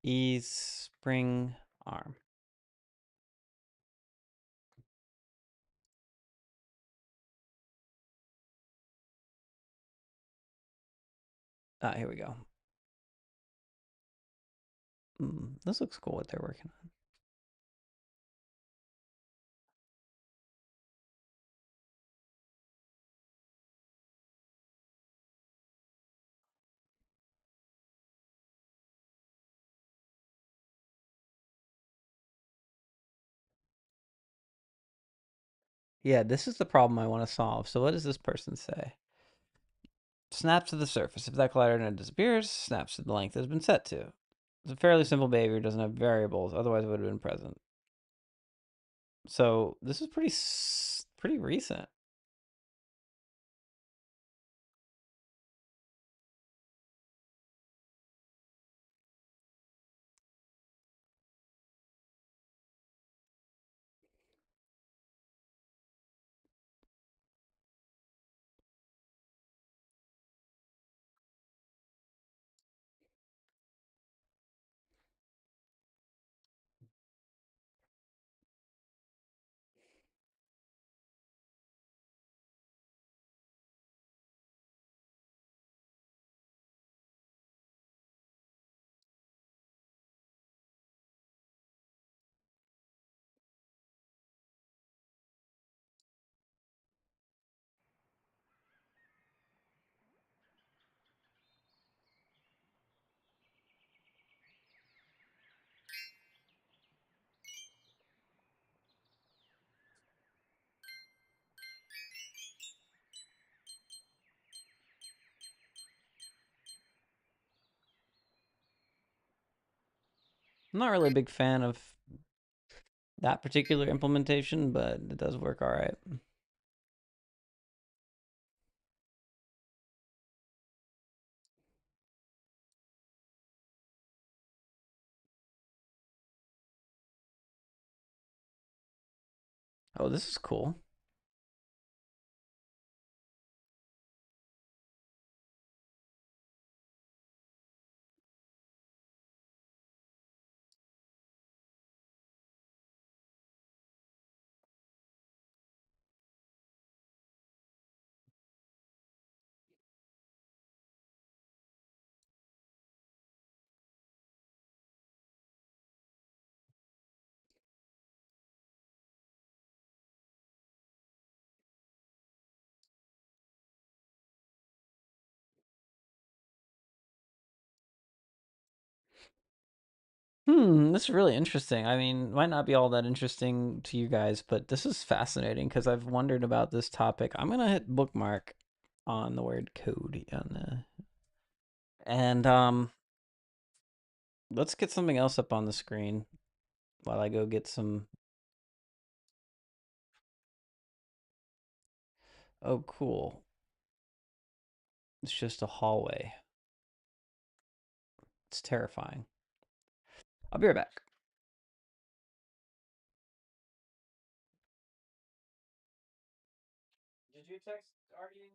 ease, spring arm. Ah, here we go. This looks cool what they're working on. Yeah, this is the problem I want to solve. So what does this person say? Snaps to the surface. If that collider disappears, snaps to the length it has been set to. It's a fairly simple behavior. It doesn't have variables. Otherwise, it would have been present. So this is pretty recent. I'm not really a big fan of that particular implementation, but it does work all right. Oh, this is cool. This is really interesting. I mean, it might not be all that interesting to you guys, but this is fascinating because I've wondered about this topic. I'm gonna hit bookmark on the word code on and let's get something else up on the screen while I go get some. Oh, cool. It's just a hallway. It's terrifying. I'll be right back. Did you text Artie?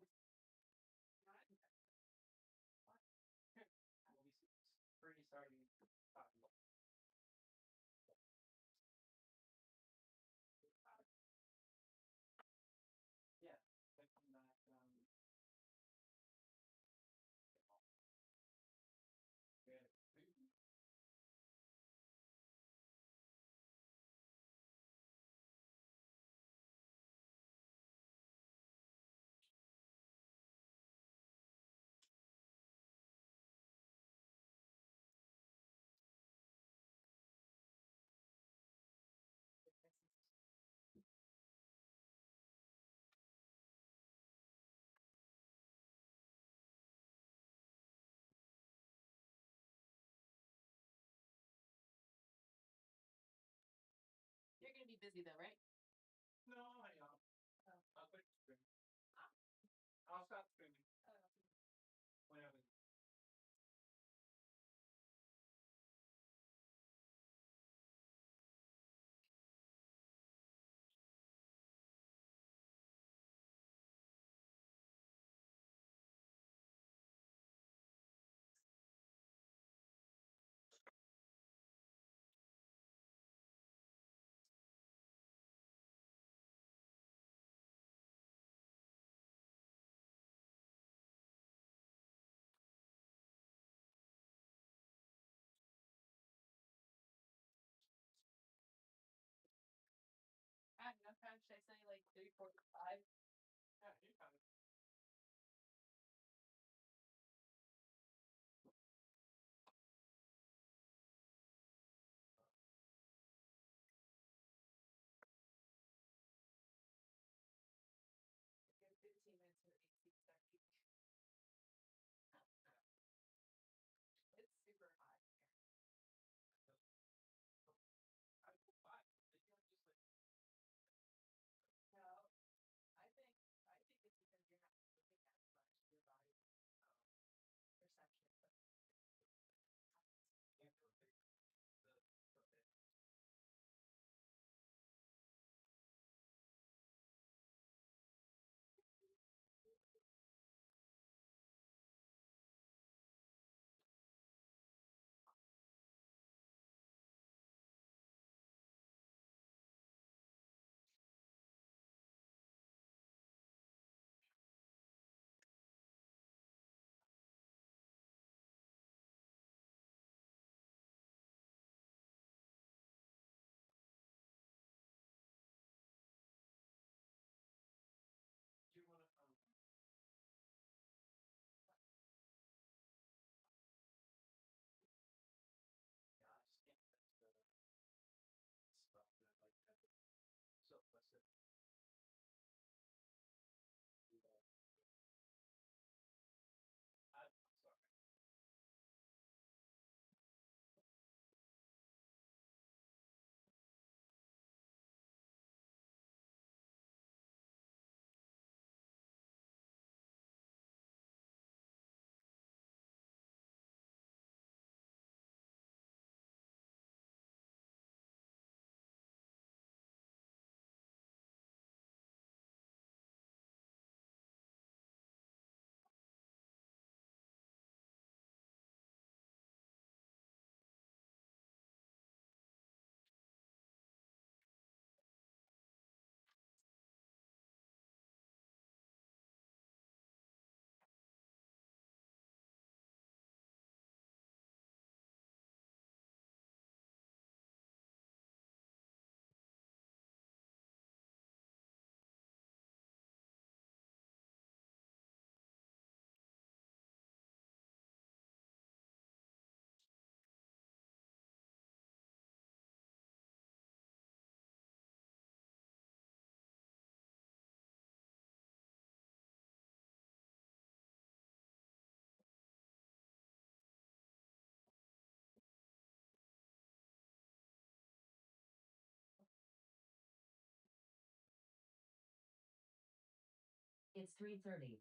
It's 3:30.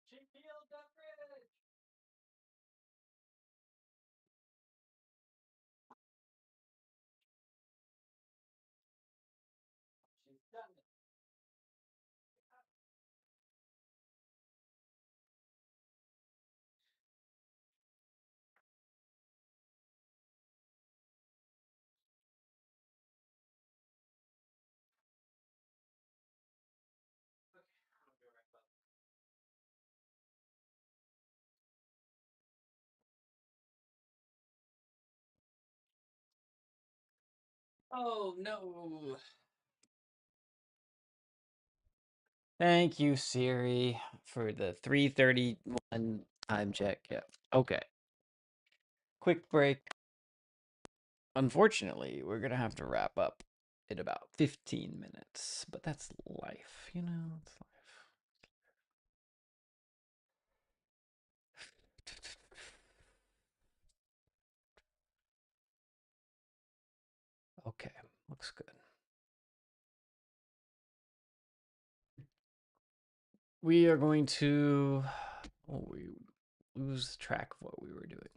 She peeled the fridge. She's done it. I'll be right back. Oh no. Thank you, Siri, for the 3:31 time check. Yeah. Okay. Quick break. Unfortunately, we're gonna have to wrap up in about 15 minutes, but that's life, you know. It's life. Okay, looks good. We are going to. Oh, we lose track of what we were doing.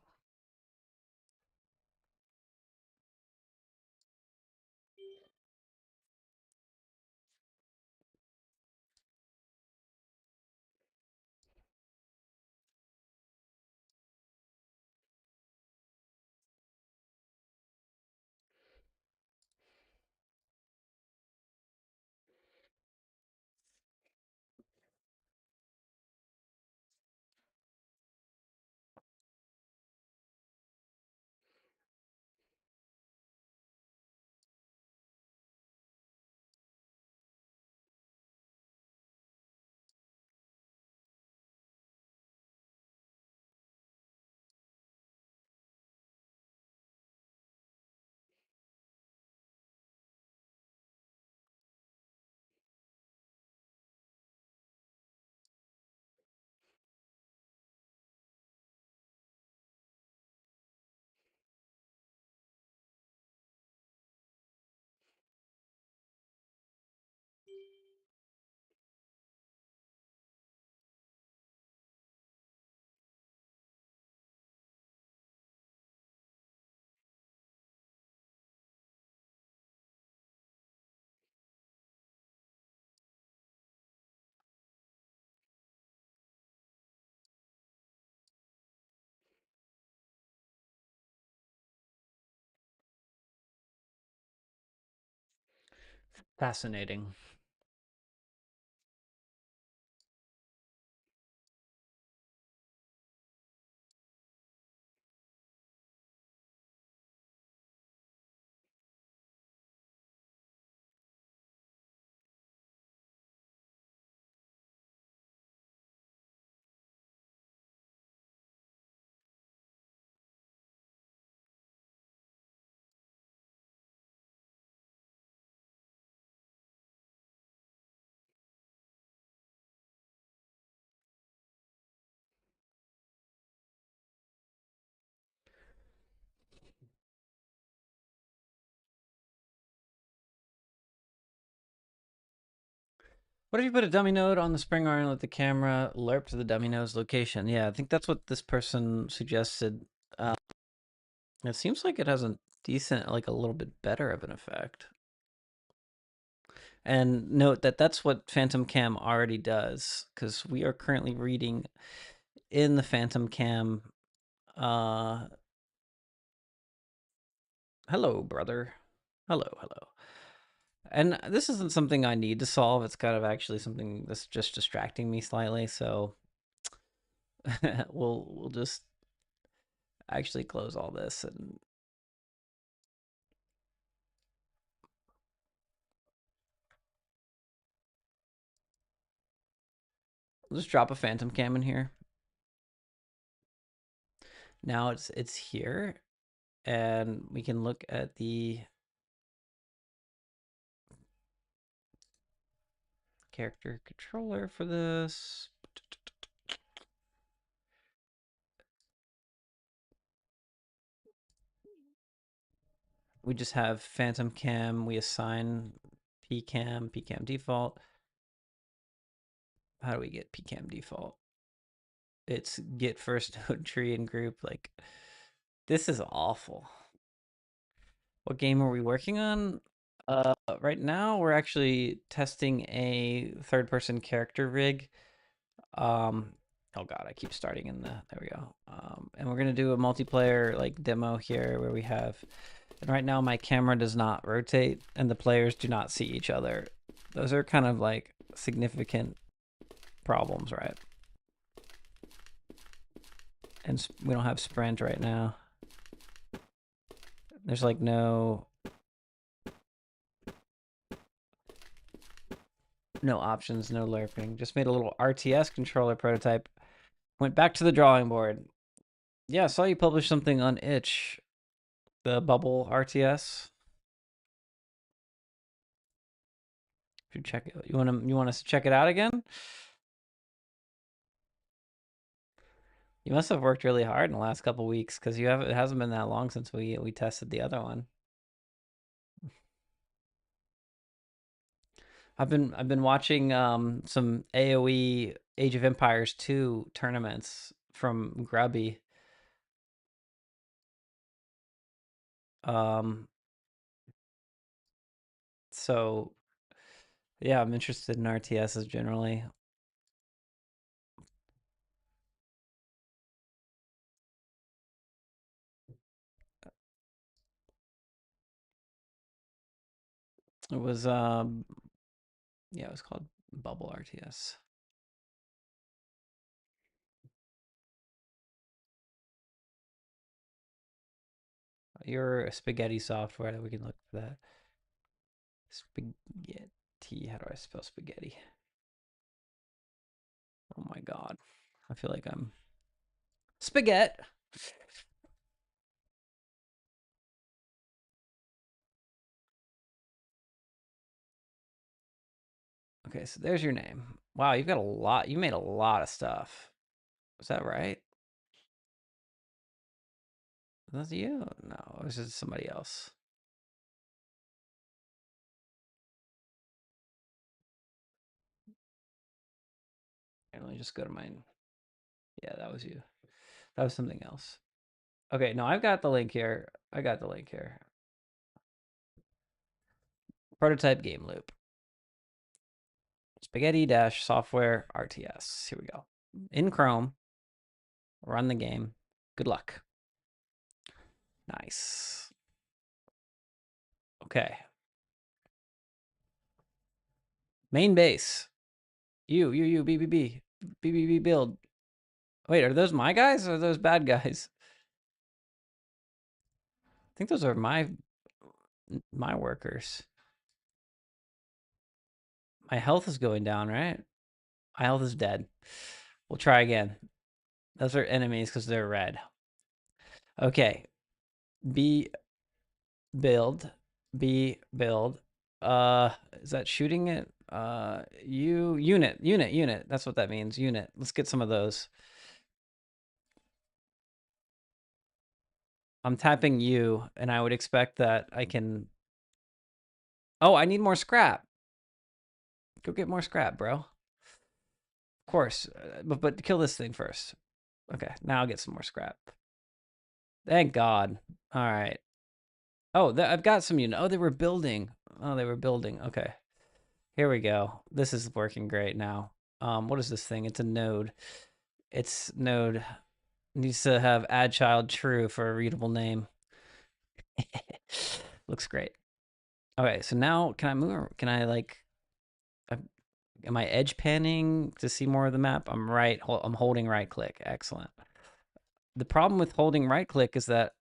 Fascinating. What if you put a dummy node on the spring arm and let the camera lerp to the dummy node's location? Yeah, I think that's what this person suggested. Uh, it seems like it has a decent, like a little bit better of an effect. And note that that's what Phantom Cam already does, because we are currently reading in the Phantom Cam. Hello, brother. Hello, hello. And this isn't something I need to solve. It's kind of actually something that's just distracting me slightly. So we'll just actually close all this and we'll just drop a Phantom Cam in here. Now it's here, and we can look at the character controller for this. We just have Phantom Cam. We assign PCam default. How do we get PCam default? It's get first node tree and group. Like, this is awful. What game are we working on? Right now we're actually testing a third-person character rig. Oh god, I keep starting in the, there we go. And we're gonna do a multiplayer like demo here where we have, and right now my camera does not rotate and the players do not see each other. Those are kind of like significant problems, right? And we don't have sprint right now. There's like no options, no lerping. Just made a little RTS controller prototype. Went back to the drawing board. Yeah, I saw you publish something on itch, the bubble RTS. Should check it. You want us to check it out again? You must have worked really hard in the last couple weeks because it hasn't been that long since we tested the other one. I've been watching some AoE Age of Empires 2 tournaments from Grubby. Um so yeah, I'm interested in RTSs generally. It was yeah, it was called Bubble RTS. Your spaghetti software that we can look for that. Spaghetti. How do I spell spaghetti? Oh my god. I feel like I'm spaghetti. Okay, so there's your name. Wow, you've got a lot. You made a lot of stuff. Is that right? That's you? No, this is somebody else. And let me just go to mine. Yeah, that was you. That was something else. Okay, no, I've got the link here. I got the link here. Prototype game loop. Spaghetti dash software RTS. Here we go. In Chrome. Run the game. Good luck. Nice. Okay. Main base. BBB build. Wait, are those my guys or are those bad guys? I think those are my workers. My health is going down, right? My health is dead. We'll try again. Those are enemies because they're red. Okay. B build. B build. Is that shooting it? Unit. That's what that means. Unit. Let's get some of those. I'm tapping U, and I would expect that I can. Oh, I need more scrap. Go get more scrap, bro. Of course, but kill this thing first. Okay, now I'll get some more scrap. Thank God. All right. Oh, I've got some unit. Oh, they were building. Oh, they were building. Okay. Here we go. This is working great now. What is this thing? It's a node. Its node needs to have add child true for a readable name. Looks great. Okay, so now can I move? Can I like? Am I edge panning to see more of the map? I'm right. I'm holding right click. Excellent. The problem with holding right click is that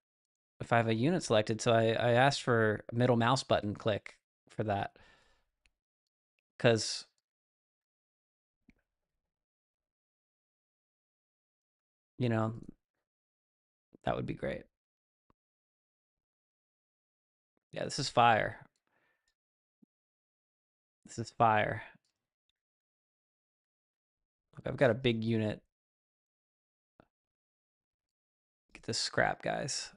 if I have a unit selected, so I asked for a middle mouse button click for that because you know that would be great. Yeah, this is fire. This is fire. Look, I've got a big unit. Get this scrap, guys.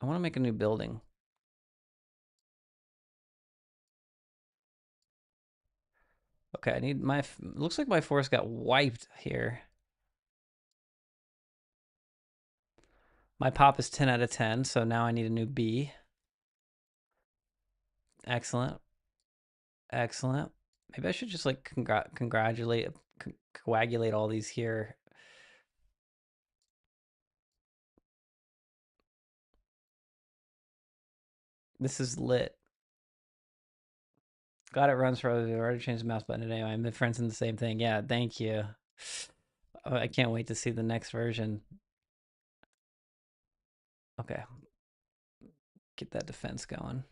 I want to make a new building. Okay, I need my. Looks like my force got wiped here. My pop is 10 out of 10, so now I need a new B. Excellent. Excellent. Maybe I should just like coagulate all these here. This is lit. Glad it runs for others. I already changed the mouse button today. I'm friends in the same thing. Yeah, thank you. Oh, I can't wait to see the next version. Okay, get that defense going.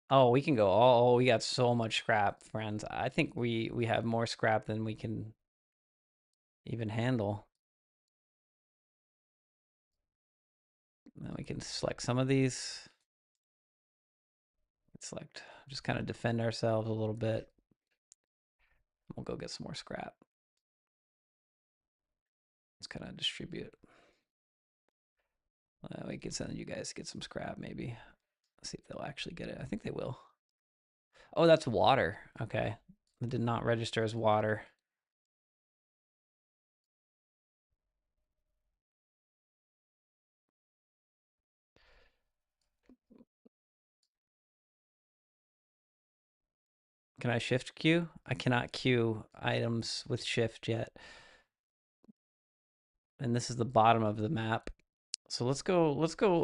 Oh, we can go. Oh, we got so much scrap, friends. I think we have more scrap than we can even handle. Then we can select some of these. Select, just kind of defend ourselves a little bit. We'll go get some more scrap. Let's kind of distribute. We can send you guys to get some scrap, maybe. Let's see if they'll actually get it. I think they will. Oh, that's water. Okay. It did not register as water. Can I shift queue? I cannot queue items with shift yet. And this is the bottom of the map. So let's go.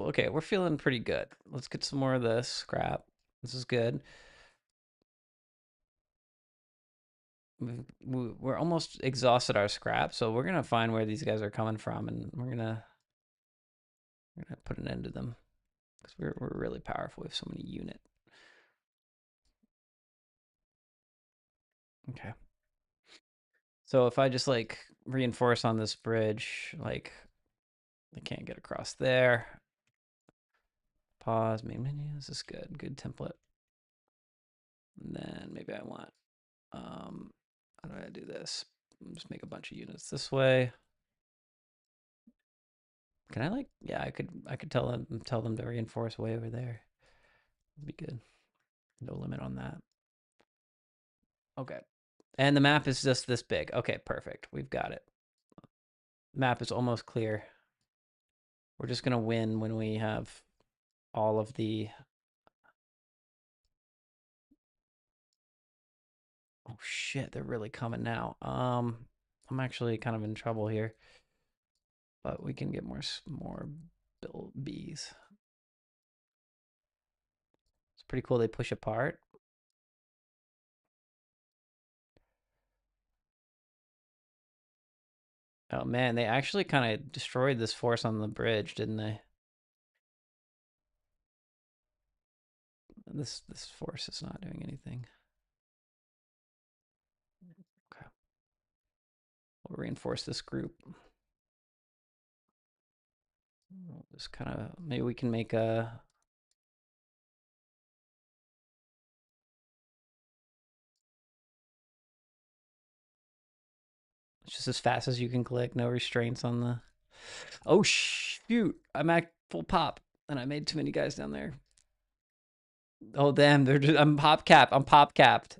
Okay, we're feeling pretty good. Let's get some more of this scrap. This is good. We're almost exhausted our scrap, so we're gonna find where these guys are coming from, and we're gonna put an end to them because we're really powerful. We have so many unit. Okay. So if I just like reinforce on this bridge, like they can't get across there. Pause main menu. This is good. Good template. And then maybe I want how do I do this? Just make a bunch of units this way. Can I like yeah, I could tell them to reinforce way over there. That'd be good. No limit on that. Okay. And the map is just this big. Okay, perfect. We've got it. Map is almost clear. We're just gonna win when we have all of the oh shit, they're really coming now. I'm actually kind of in trouble here. But we can get more build bees. It's pretty cool they push apart. Oh man, they actually kind of destroyed this force on the bridge, didn't they? This force is not doing anything. Okay. We'll reinforce this group. We'll just kind of maybe we can make a it's just as fast as you can click, no restraints on the oh shoot, I'm at full pop and I made too many guys down there. Oh damn, they're just I'm pop capped. I'm pop capped.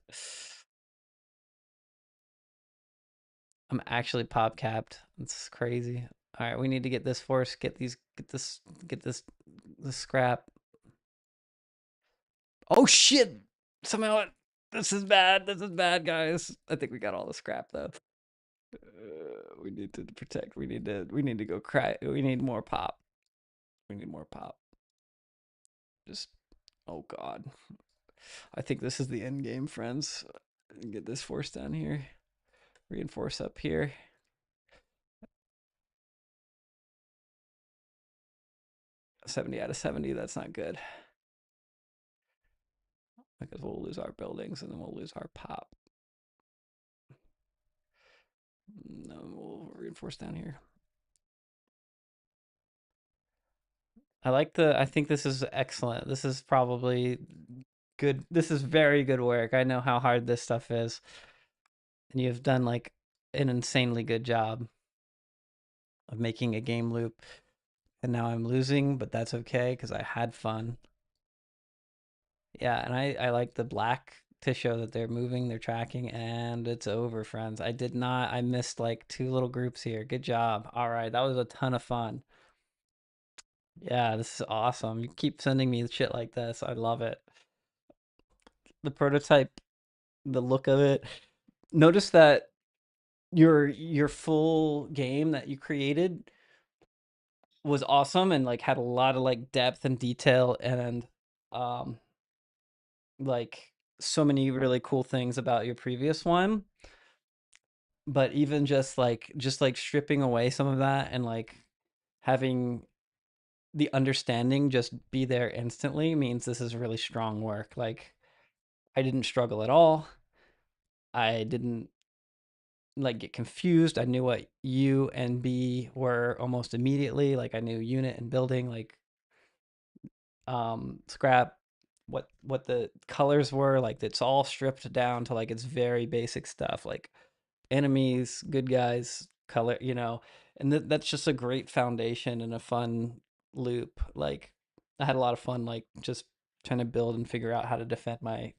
I'm actually pop capped. It's crazy. All right, we need to get this force, get this scrap. Oh shit! Somehow this is bad. This is bad, guys. I think we got all the scrap though. We need to protect. We need to go cry. We need more pop. We need more pop. Just oh god. I think this is the end game, friends. Get this force down here. Reinforce up here. 70 out of 70. That's not good. Because we'll lose our buildings and then we'll lose our pop. No, we'll reinforce down here. I think this is excellent. This is probably good. This is very good work. I know how hard this stuff is. And you've done like an insanely good job of making a game loop. And now I'm losing, but that's okay because I had fun. Yeah, and I like the black to show that they're moving, they're tracking, and it's over, friends. I missed like two little groups here. Good job. All right, that was a ton of fun. Yeah, this is awesome. You keep sending me shit like this. I love it. The prototype, the look of it. Notice that your full game that you created was awesome and like had a lot of like depth and detail and um like so many really cool things about your previous one. But even just like stripping away some of that and like having the understanding just be there instantly means this is really strong work. Like I didn't struggle at all. I didn't like get confused. I knew what U and B were almost immediately. Like I knew unit and building, like scrap, what the colors were. Like it's all stripped down to like it's very basic stuff. Like enemies, good guys, color, and that's just a great foundation and a fun loop. Like I had a lot of fun, like just trying to build and figure out how to defend my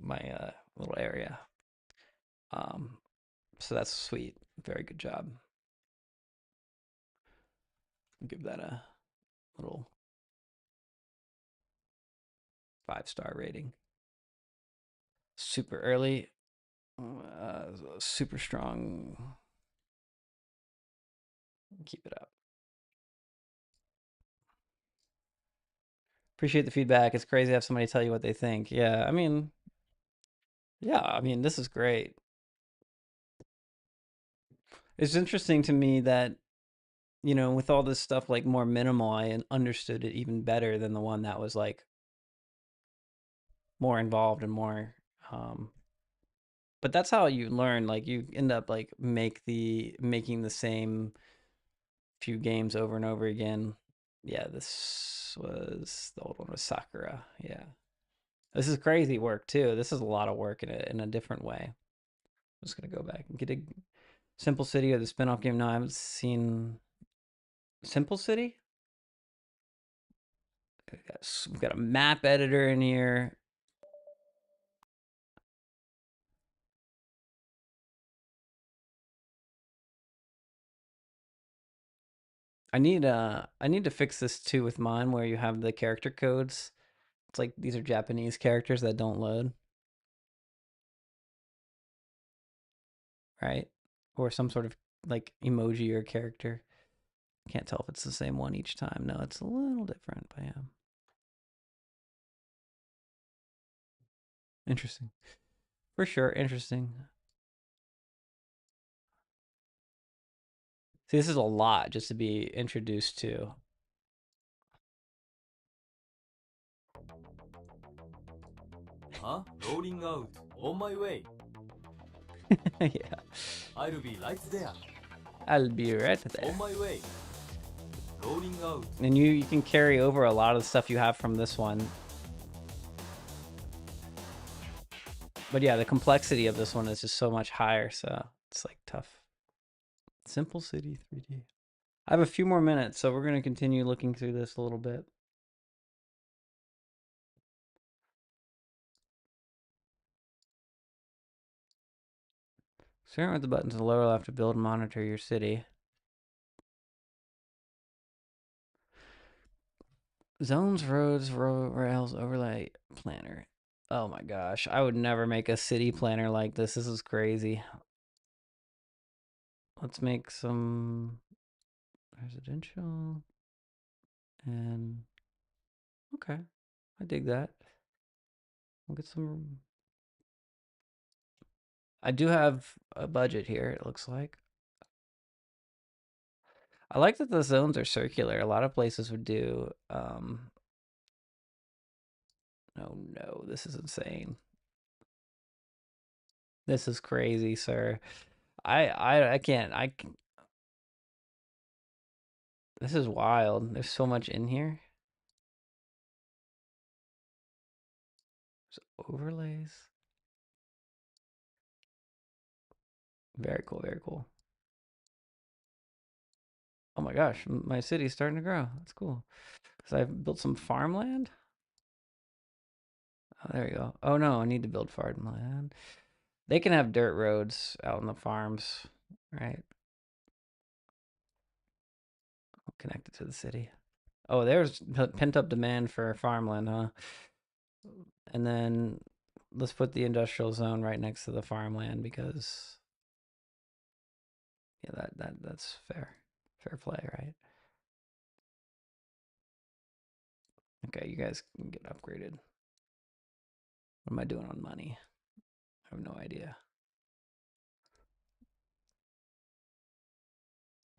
little area. Um, so that's sweet. Very good job. I'll give that a little 5-star rating. Super early, super strong. Keep it up. Appreciate the feedback. It's crazy to have somebody tell you what they think. Yeah, I mean, this is great. It's interesting to me that, with all this stuff like more minimal, I understood it even better than the one that was like more involved and more um but that's how you learn. Like you end up like making the same few games over and over again. Yeah, this was the old one was Sakura. Yeah. This is crazy work too. This is a lot of work in a different way. I'm just gonna go back and get a Simple City or the spin-off game. No, I haven't seen Simple City. We've got a map editor in here. I need to fix this too with mine where you have the character codes. It's like these are Japanese characters that don't load, right? Or some sort of like emoji or character. Can't tell if it's the same one each time. No, it's a little different, but yeah. Interesting. For sure, interesting. See, this is a lot just to be introduced to. Huh? Rolling out. On my way. Yeah. I'll be right there. I'll be right there. On my way. Rolling out. And you can carry over a lot of the stuff you have from this one. But yeah, the complexity of this one is just so much higher, so it's like tough. Simple City 3D. I have a few more minutes, so we're going to continue looking through this a little bit. Start with the buttons to the lower left to build and monitor your city. Zones, roads, rails, overlay, planner. Oh my gosh, I would never make a city planner like this. This is crazy. Let's make some residential and okay. I dig that. We'll get some. I do have a budget here, it looks like. I like that the zones are circular. A lot of places would do oh no, this is insane. This is crazy, sir. I can't. This is wild. There's so much in here. There's overlays. Very cool, very cool. Oh my gosh, my city's starting to grow. That's cool. Because I've built some farmland. Oh, there you go. Oh no, I need to build farmland. They can have dirt roads out in the farms, right? Connected to the city. Oh, there's pent up demand for farmland, huh? And then let's put the industrial zone right next to the farmland because yeah, that's fair. Fair play, right? Okay, you guys can get upgraded. What am I doing on money? I have no idea.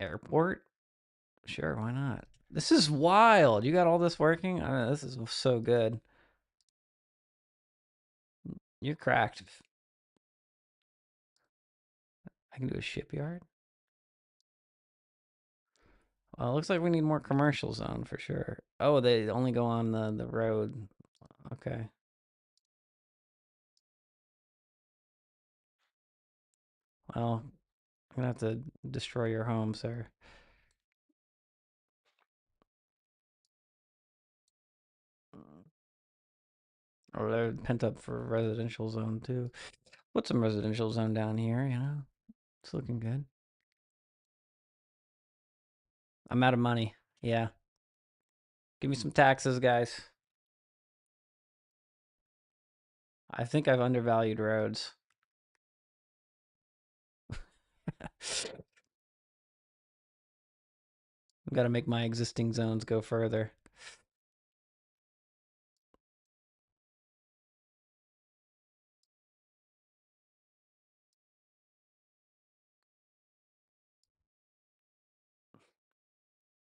Airport? Sure, why not? This is wild. You got all this working? This is so good. You're cracked. I can do a shipyard. Well, it looks like we need more commercial zone for sure. Oh, they only go on the road. Okay. Well, I'm gonna have to destroy your home, sir. Or they're pent up for residential zone too. Put some residential zone down here, you know? It's looking good. I'm out of money. Yeah. Give me some taxes, guys. I think I've undervalued roads. I've got to make my existing zones go further.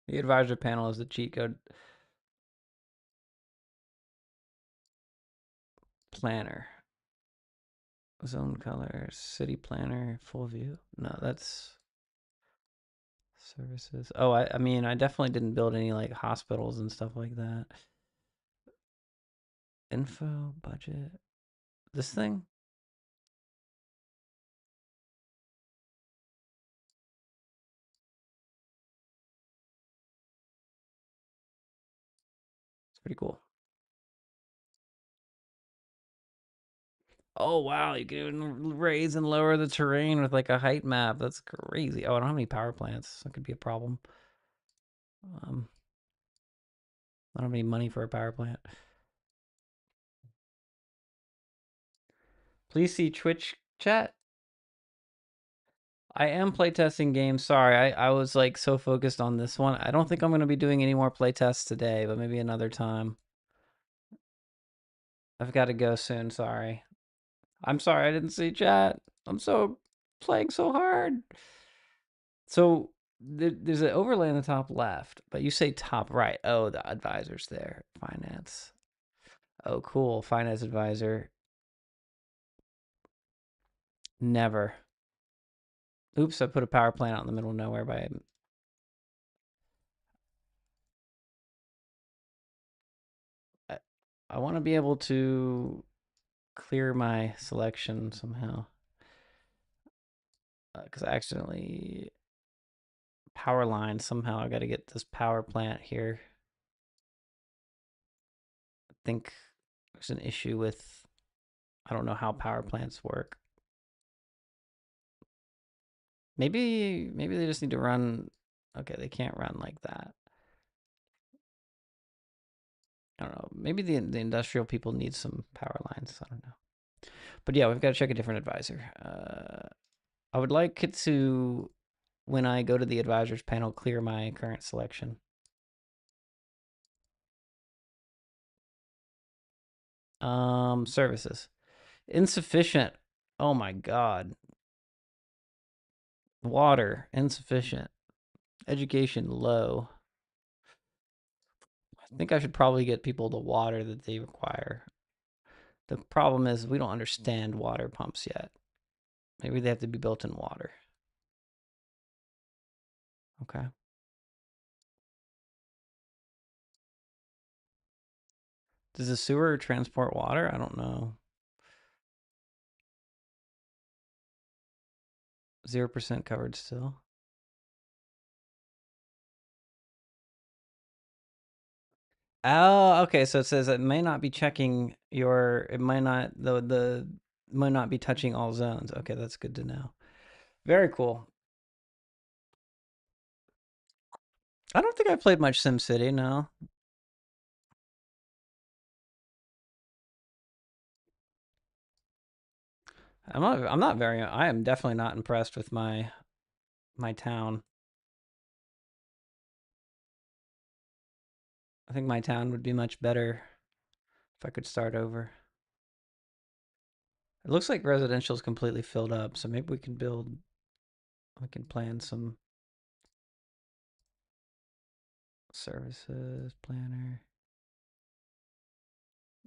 The advisor panel is the cheat code. Planner. Zone color, city planner, full view. No, that's services. Oh, I mean, I definitely didn't build any like hospitals and stuff like that. Info, budget. This thing? It's pretty cool. Oh, wow. You can even raise and lower the terrain with like a height map. That's crazy. Oh, I don't have any power plants. That could be a problem. I don't have any money for a power plant. Please see Twitch chat. I am playtesting games. Sorry, I was like so focused on this one. I don't think I'm going to be doing any more playtests today, but maybe another time. I've got to go soon. Sorry. I'm sorry I didn't see chat. I'm so playing so hard. So there's an overlay in the top left, but you say top right. Oh, the advisor's there. Finance. Oh, cool. Finance advisor. Never. Oops, I put a power plant out in the middle of nowhere by. I want to be able to clear my selection somehow. Because I accidentally power line somehow. I got to get this power plant here. I think there's an issue with, I don't know how power plants work. Maybe they just need to run. Okay, they can't run like that. I don't know. Maybe the industrial people need some power lines. I don't know. But yeah, we've got to check a different advisor. I would like it to, when I go to the advisors panel, clear my current selection. Services. Insufficient. Oh my God. Water. Insufficient. Education. Low. I think I should probably get people the water that they require. The problem is we don't understand water pumps yet. Maybe they have to be built in water. Okay. Does the sewer transport water? I don't know. 0% covered still. Oh, okay. So it says it may not be checking your. It might not the might not be touching all zones. Okay, that's good to know. Very cool. I don't think I played much SimCity. No, I'm not. I'm not very. I am definitely not impressed with my town. I think my town would be much better if I could start over. It looks like residential is completely filled up, so maybe we can build. We can plan some services planner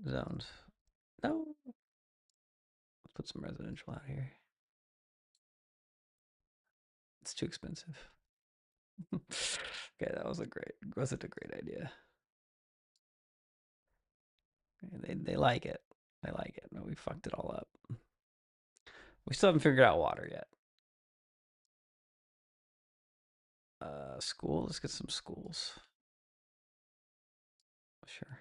zones. No, let's put some residential out here. It's too expensive. Okay, that wasn't a great idea. Okay, they like it. They like it. No, we fucked it all up. We still haven't figured out water yet. School. Let's get some schools. Sure.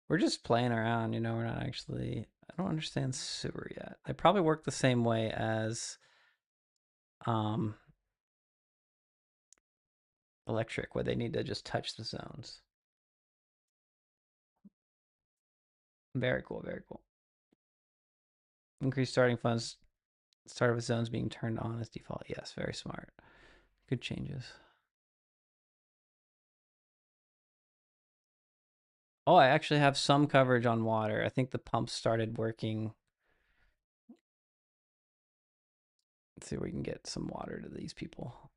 We're just playing around, you know. We're not actually. I don't understand sewer yet. They probably work the same way as um electric, where they need to just touch the zones. Very cool. Very cool. Increase starting funds. Start of zones being turned on as default. Yes, very smart. Good changes. Oh, I actually have some coverage on water. I think the pumps started working. Let's see if we can get some water to these people.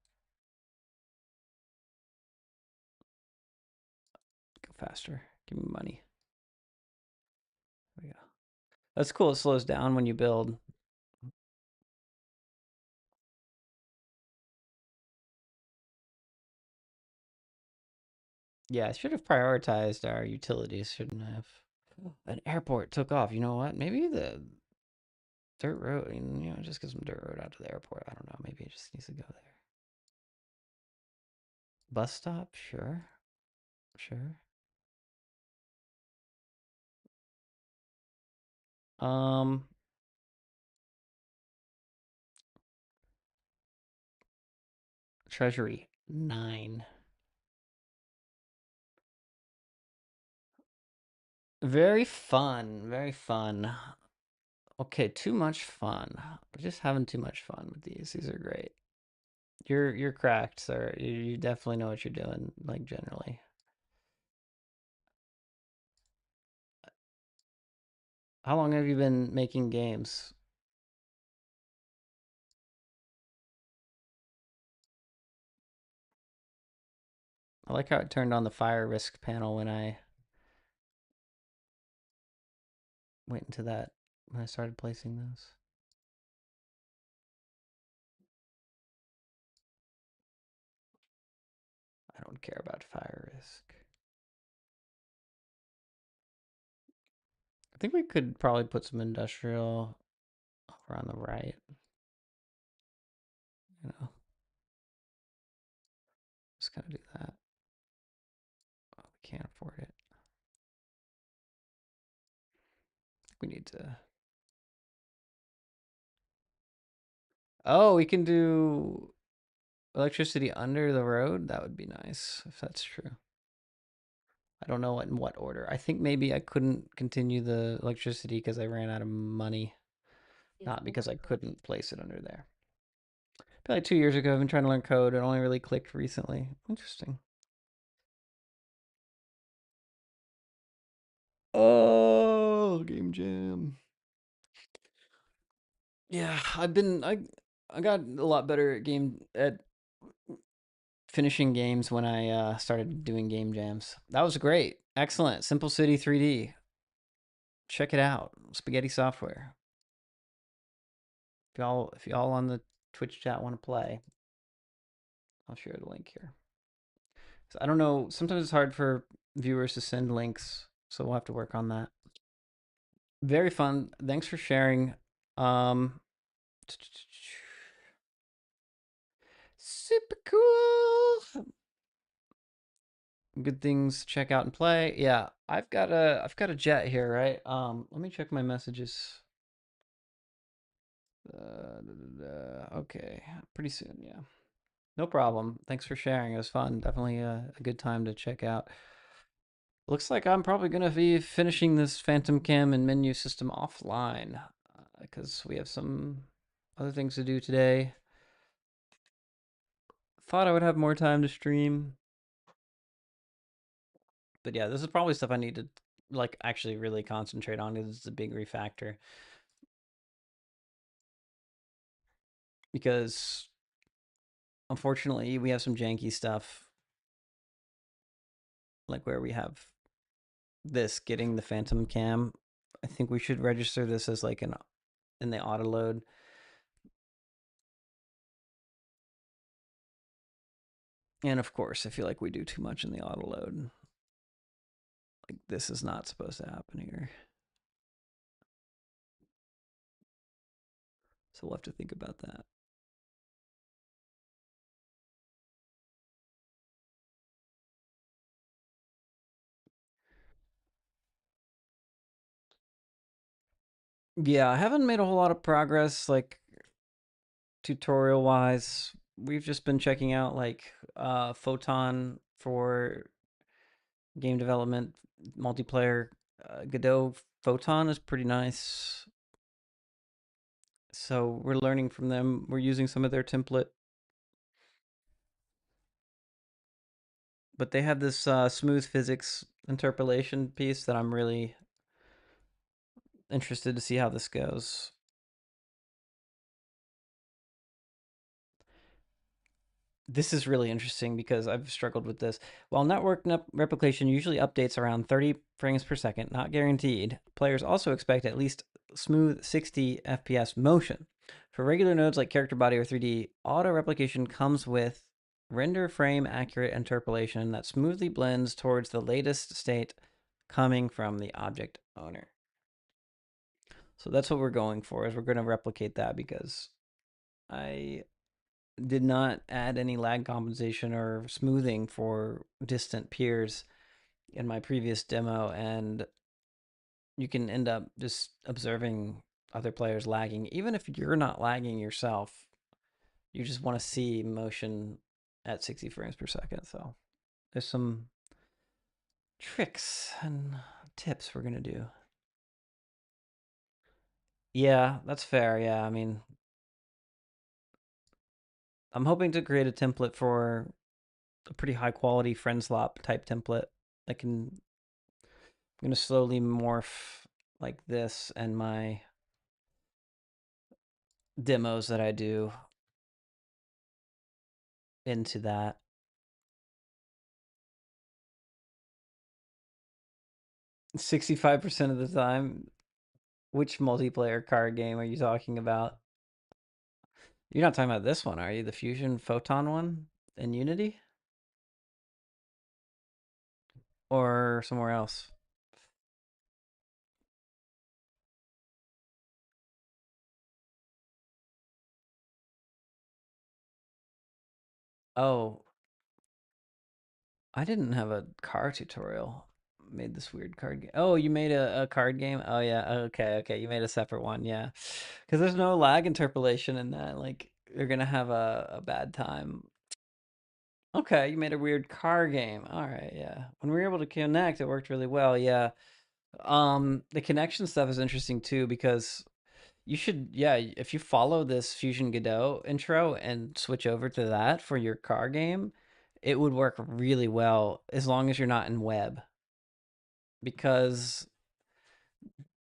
Go faster. Give me money. There we go. That's cool. It slows down when you build. Yeah, I should have prioritized our utilities, shouldn't I have? An airport took off. You know what? Maybe the dirt road, you know, just get some dirt road out to the airport. I don't know. Maybe it just needs to go there. Bus stop? Sure. Sure. Um, Treasury 9. Very fun. Very fun. Okay, too much fun. We're just having too much fun with these. These are great. You're cracked, sir. You definitely know what you're doing, like generally. How long have you been making games? I like how it turned on the fire risk panel when I went into that when I started placing those. I don't care about fire risk. I think we could probably put some industrial over on the right. You know, just kind of do that. Oh, we can't afford it. We need to. Oh, we can do electricity under the road. That would be nice if that's true. I don't know in what order. I think maybe I couldn't continue the electricity because I ran out of money, not because I couldn't place it under there. Probably 2 years ago, I've been trying to learn code. It only really clicked recently. Interesting. Oh, game jam. Yeah, I got a lot better at finishing games when I started doing game jams. That was great. Excellent. Simple City 3D. Check it out. Spaghetti software. If y'all on the Twitch chat want to play, I'll share the link here. So I don't know. Sometimes it's hard for viewers to send links, so we'll have to work on that. Very fun. Thanks for sharing. Um, super cool. Good things to check out and play. Yeah, I've got a jet here, right? Let me check my messages. Okay, pretty soon. Yeah, no problem. Thanks for sharing. It was fun. Definitely a good time to check out. Looks like I'm probably gonna be finishing this Phantom Cam and menu system offline because we have some other things to do today. Thought I would have more time to stream, but yeah, this is probably stuff I need to like actually really concentrate on because it's a big refactor. Because unfortunately, we have some janky stuff like where we have this getting the Phantom Cam. I think we should register this as like an in the auto load. And of course, I feel like we do too much in the auto load. Like this is not supposed to happen here. So we'll have to think about that. Yeah, I haven't made a whole lot of progress like tutorial wise. We've just been checking out like Photon for game development, multiplayer. Godot Photon is pretty nice. So we're learning from them. We're using some of their template. But they have this smooth physics interpolation piece that I'm really interested to see how this goes. This is really interesting because I've struggled with this. While network replication usually updates around 30 frames per second, not guaranteed, players also expect at least smooth 60 FPS motion. For regular nodes like character body or 3D, auto replication comes with render frame accurate interpolation that smoothly blends towards the latest state coming from the object owner. So that's what we're going for, is we're going to replicate that because I did not add any lag compensation or smoothing for distant peers in my previous demo, and you can end up just observing other players lagging. Even if you're not lagging yourself, you just want to see motion at 60 frames per second. So there's some tricks and tips we're going to do. Yeah, that's fair. Yeah, I mean, I'm hoping to create a template for a pretty high quality friend slop type template that I'm going to slowly morph like this and my demos that I do into that. 65% of the time. Which multiplayer card game are you talking about? You're not talking about this one, are you? The Fusion Photon one in Unity? Or somewhere else? Oh, I didn't have a car tutorial. Made this weird card game. Oh, you made a card game? Oh yeah. Okay, okay. You made a separate one, yeah. Because there's no lag interpolation in that. Like you're gonna have a bad time. Okay, you made a weird car game. All right, yeah. When we were able to connect, it worked really well. Yeah. The connection stuff is interesting too because you should, yeah, if you follow this Fusion Godot intro and switch over to that for your car game, it would work really well as long as you're not in web because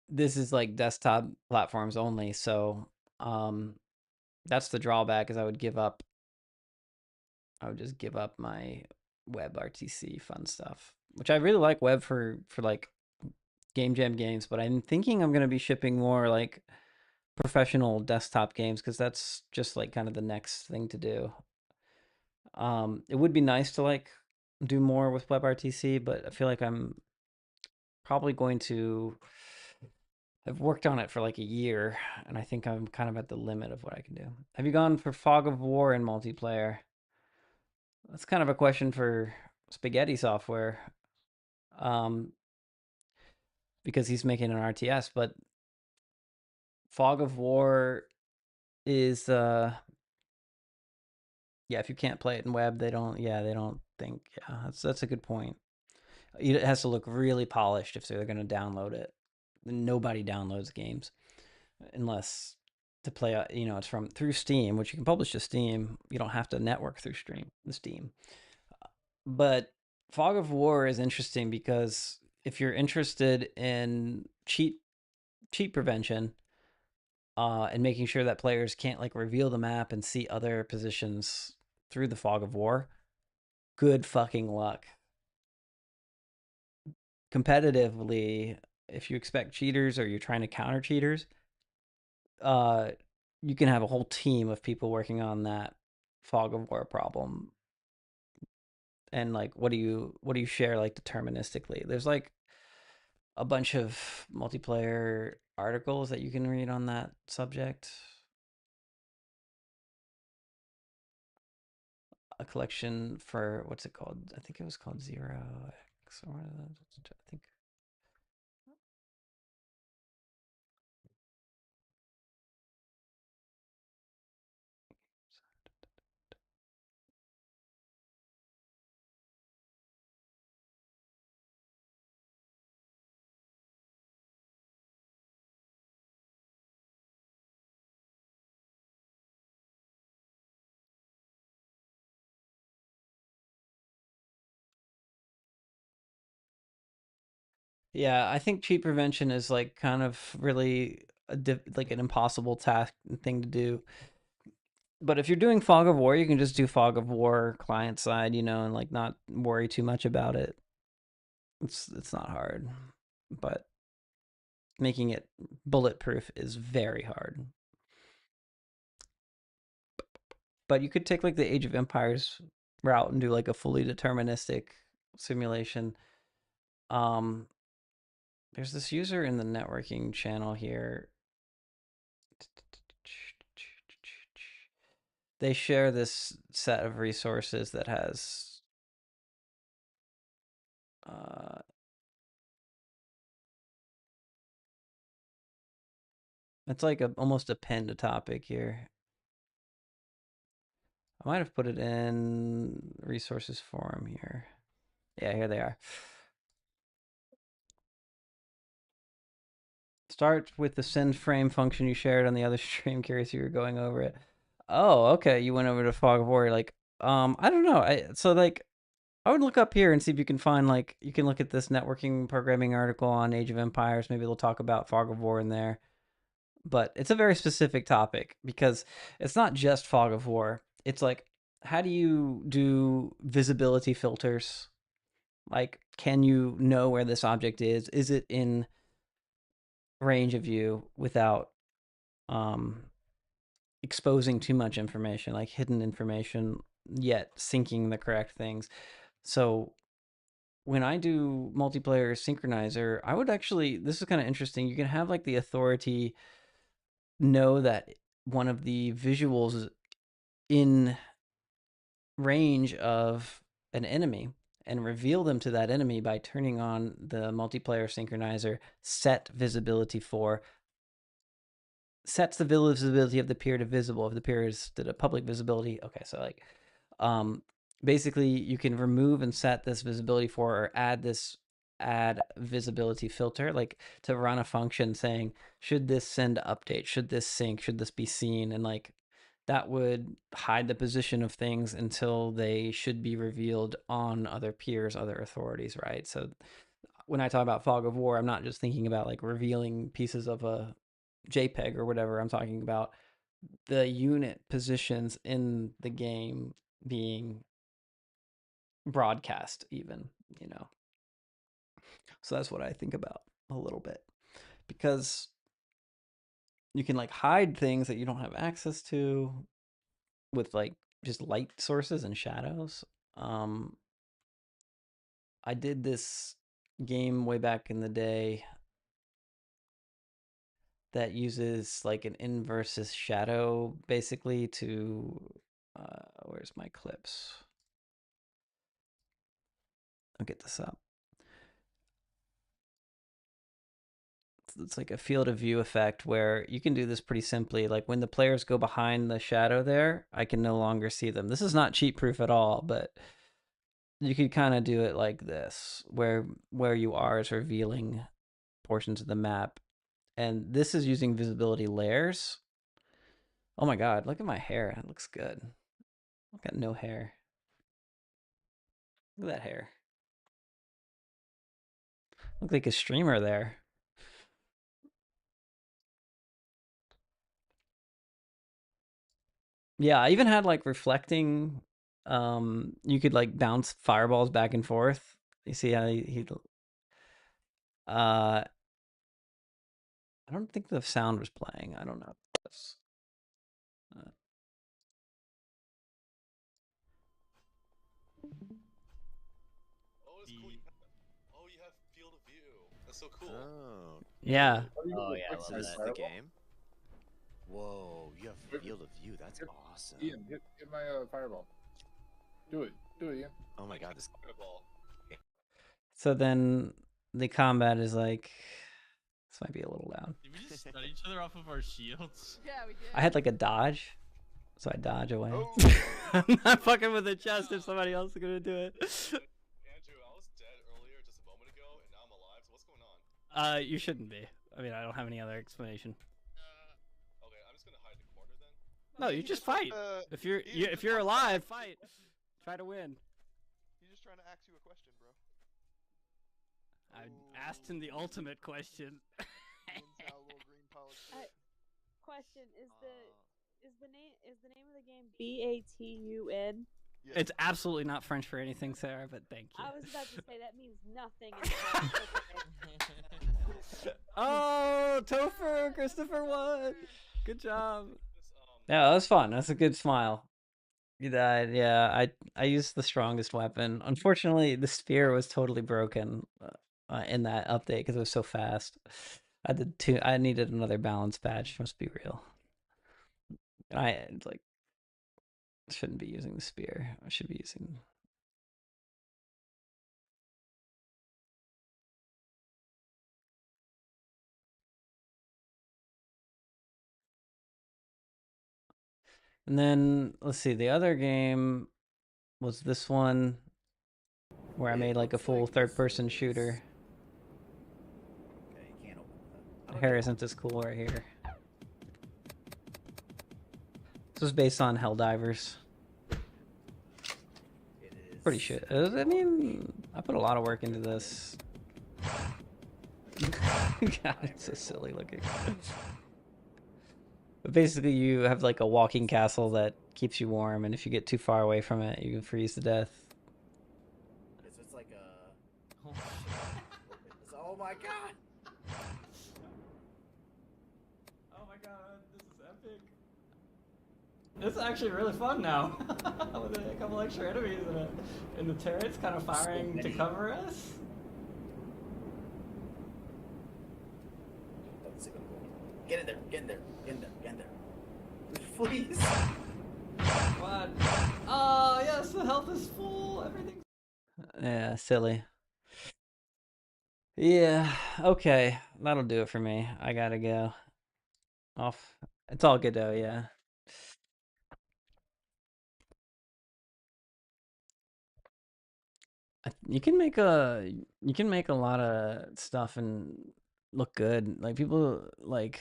this is like desktop platforms only. So, um, that's the drawback is I would just give up my web RTC fun stuff, which I really like web for like game jam games, but I'm thinking I'm going to be shipping more like professional desktop games because that's just like kind of the next thing to do. It would be nice to like do more with WebRTC, but I feel like I'm probably going to. I've worked on it for like a year, and I think I'm kind of at the limit of what I can do. Have you gone for Fog of War in multiplayer? That's kind of a question for Spaghetti Software, um, because he's making an RTS. But Fog of War is yeah, if you can't play it in web, they don't think, yeah, that's a good point. It has to look really polished if they're going to download it. Nobody downloads games unless to play, it's from through Steam, which you can publish to Steam. You don't have to network through Steam. But Fog of War is interesting because if you're interested in cheat prevention, and making sure that players can't like reveal the map and see other positions through the Fog of War, good fucking luck. Competitively, if you expect cheaters or you're trying to counter cheaters, uh, you can have a whole team of people working on that Fog of War problem. And like, what do you share like deterministically? There's like a bunch of multiplayer articles that you can read on that subject. A collection for what's it called? I think it was called Zero X or I think. Yeah, I think cheat prevention is like kind of really like an impossible task thing to do. But if you're doing Fog of War, you can just do Fog of War client side, and like not worry too much about it. It's not hard, but making it bulletproof is very hard. But you could take like the Age of Empires route and do like a fully deterministic simulation. Um, there's this user in the networking channel here. They share this set of resources that has it's like almost a pinned topic here. I might have put it in resources forum here. Yeah, here they are. Start with the send frame function you shared on the other stream. Curious if you were going over it. Oh, okay. You went over to Fog of War. Like, I don't know. So like, I would look up here and see if you can find like you can look at this networking programming article on Age of Empires. Maybe they'll talk about Fog of War in there. But it's a very specific topic because it's not just Fog of War. It's like, how do you do visibility filters? Like, can you know where this object is? Is it in range of you without um, exposing too much information, like hidden information, yet syncing the correct things? So when I do multiplayer synchronizer, I would actually, this is kind of interesting. You can have like the authority know that one of the visuals in range of an enemy and reveal them to that enemy by turning on the multiplayer synchronizer set visibility for sets the visibility of the peer to visible if the peer is to the public visibility. Okay, so like basically you can remove and set this visibility for, or add visibility filter, like to run a function saying, should this send update, should this sync, should this be seen, and like that would hide the position of things until they should be revealed on other peers, other authorities, right? So when I talk about fog of war, I'm not just thinking about like revealing pieces of a JPEG or whatever. I'm talking about the unit positions in the game being broadcast, even, you know. So that's what I think about a little bit, because you can like hide things that you don't have access to with like just light sources and shadows. I did this game way back in the day that uses like an inverse shadow basically to where's my clips? I'll get this up. It's like a field of view effect where you can do this pretty simply. Like when the players go behind the shadow there, I can no longer see them. This is not cheat proof at all, but you could kind of do it like this, where you are is revealing portions of the map. And this is using visibility layers. Oh my god, look at my hair. It looks good. I've got no hair. Look at that hair. Look like a streamer there. Yeah, I even had like reflecting. You could like bounce fireballs back and forth. You see how he I don't think the sound was playing. I don't know. Uh, Oh, it's cool. Oh, you have field of view. That's so cool. Oh. yeah. Oh yeah, I love So this is that. the game? Whoa, you have field of view. That's awesome. Ian, hit my fireball. Do it, Ian. Oh my god, this. Fireball. So then the combat is like, this might be a little loud. Did we just stun each other off of our shields? Yeah, we did. I had like a dodge, so I dodge away. Oh. I'm not fucking with the chest if somebody else is gonna do it. Andrew, I was dead earlier just a moment ago, and now I'm alive. So what's going on? You shouldn't be. I mean, I don't have any other explanation. Okay, I'm just gonna hide in the corner then. No, you just fight. If you're alive, fight. Try to win. He's just trying to ask you a question, bro. I asked him the ultimate question. Question is the name of the game BATUN? Yes. It's absolutely not French for anything, Sarah, but thank you. I was about to say that means nothing. Oh, Topher, Christopher won. Good job. Yeah, that was fun. That's a good smile. You died. Yeah, I used the strongest weapon. Unfortunately, the spear was totally broken in that update because it was so fast. I needed another balance patch. Must be real. I like shouldn't be using the spear. I should be using. And then let's see. The other game was this one where I made like a full third-person shooter. Okay, you can't open that. The hair isn't as cool right here. This was based on Helldivers. It is. Pretty shit. I mean, I put a lot of work into this. God, it's so silly looking. But basically, you have like a walking castle that keeps you warm, and if you get too far away from it, you can freeze to death. It's like a. Oh my god! Oh my god, this is epic. This is actually really fun now. With a couple extra enemies and the turrets kind of firing to cover us. Get in there, get in there, get in there, get in there. Please. What? Oh, yes, the health is full. Everything's. Yeah, silly. Yeah, okay. That'll do it for me. I gotta go. Off. It's all good though, yeah. You can make a lot of stuff and look good. Like people like.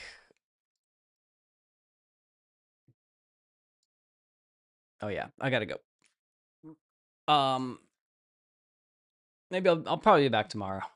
Oh yeah, I gotta go. Maybe I'll probably be back tomorrow.